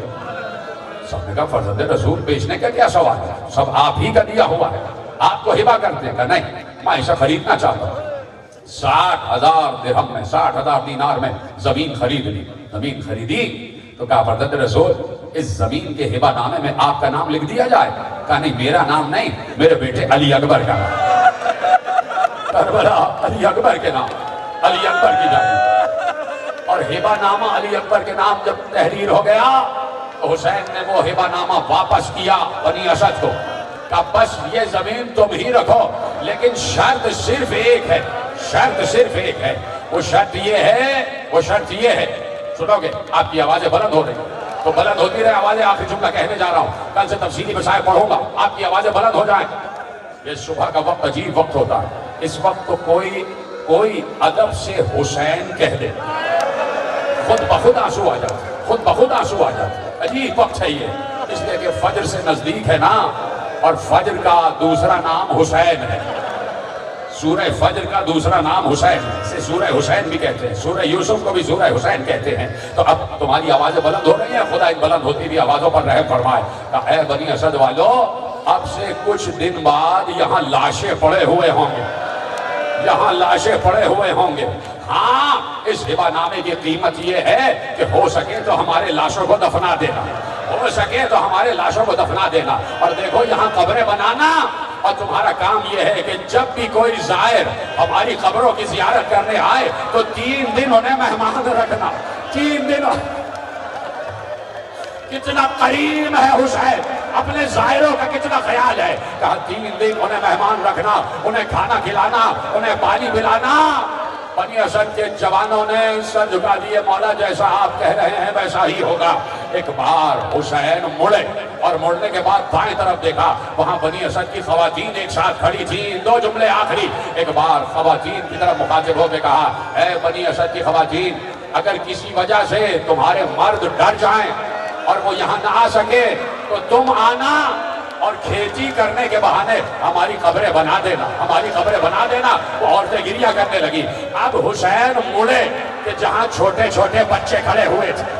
سب نے کہا فرزند رسول بیچنے کا کیا سوال ہے، سب آپ ہی کا دیا ہوا ہے، آپ کو ہبہ کرتے ہیں۔ کہ نہیں، میں اسے خریدنا چاہتا ہوں۔ 60,000 درہم میں، 60,000 دینار میں زمین خرید لی۔ زمین خریدی تو کہا فرزند رسول اس زمین کے ہبہ نامے میں آپ کا نام لکھ دیا جائے۔ کہا نہیں، میرا نام نہیں، میرے بیٹے علی اکبر کا نام، کربلا علی اکبر کے نام، علی اکبر کی جائے۔ اور ہبہ نامہ علی اکبر کے نام جب تحریر ہو گیا تو حسین نے وہ ہبہ نامہ واپس کیا بنی اسد کو۔ کہا بس یہ زمین تم ہی رکھو، لیکن شرط صرف ایک ہے، شرط صرف ایک ہے۔ وہ شرط یہ ہے، سنو گے؟ آپ کی آوازیں بلند ہو رہی ہیں تو بلند ہوتی رہے آوازیں۔ آخری جملہ کہنے جا رہا ہوں، کل سے تفصیلی مسائل پڑھوں گا، آپ کی آوازیں بلند ہو جائیں۔ یہ صبح کا وقت عجیب وقت ہوتا ہے، اس وقت تو کوئی ادب سے حسین کہہ دے، خود بخود آنسو آ جاتے، خود بخود آنسو آ جاتے۔ عجیب وقت ہے یہ، اس لیے کہ فجر سے نزدیک ہے نا، اور فجر کا دوسرا نام حسین ہے، سورہ فجر کا دوسرا نام حسین ہے، اسے سورہ حسین بھی کہتے ہیں، سورہ یوسف کو بھی سورہ حسین کہتے ہیں۔ تو اب تمہاری آوازیں بلند ہو رہی ہیں، خدا ان بلند ہوتی بھی آوازوں پر رحم فرمائے۔ کہا اے بنی اسد والو، اب سے کچھ دن بعد یہاں لاشیں پڑے ہوئے ہوں گے، یہاں لاشیں پڑے ہوئے ہوں گے۔ ہاں، اس ہبہ نامے کی قیمت یہ ہے کہ ہو سکے تو ہمارے لاشوں کو دفنا دینا، ہو سکے تو ہمارے لاشوں کو دفنا دینا۔ اور دیکھو یہاں قبریں بنانا، اور تمہارا کام یہ ہے کہ جب بھی کوئی زائر ہماری قبروں کی زیارت کرنے آئے تو 3 دن انہیں مہمان رکھنا۔ 3 دن، کتنا کریم ہے حسین، اپنے زائروں کا کتنا خیال ہے۔ کہا 3 دن انہیں مہمان رکھنا، انہیں کھانا کھلانا، انہیں پانی پلانا۔ بنی اسد کے جوانوں نے سر جھکا دیے، مولا جیسا آپ کہہ رہے ہیں ویسا ہی ہوگا۔ ایک بار حسین مڑے اور مڑنے کے بعد بائیں طرف دیکھا، وہاں بنی اسد کی خواتین ایک ساتھ کھڑی تھیں۔ 2 جملے آخری، ایک بار خواتین کی طرف مخاطب ہو کے کہا اے بنی اسد کی خواتین، اگر کسی وجہ سے تمہارے مرد ڈر جائیں اور وہ یہاں نہ آ سکے تو تم آنا اور کھیتی کرنے کے بہانے ہماری قبریں بنا دینا، ہماری قبریں بنا دینا۔ وہ عورتیں گریہ کرنے لگی۔ اب حسین مڑے کہ جہاں چھوٹے چھوٹے بچے کھڑے ہوئے تھے،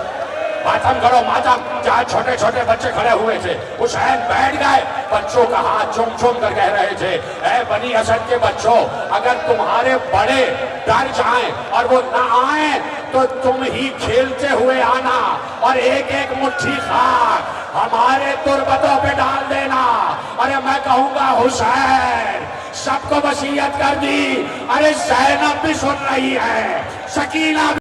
ماتم کرو ماتم، جہاں چھوٹے چھوٹے بچے کھڑے ہوئے تھے، حسین بیٹھ گئے، بچوں کا ہاتھ چوم چوم کر کہہ رہے تھے اے بنی اسد کے بچوں، اگر تمہارے بڑے ڈر جائیں اور وہ نہ آئیں تو تم ہی کھیلتے ہوئے آنا اور ایک ایک مٹھی خاک ہمارے تربتوں پہ ڈال دینا۔ ارے میں کہوں گا حسین سب کو وصیت کر دی، ارے زینب بھی سن رہی ہے، سکینہ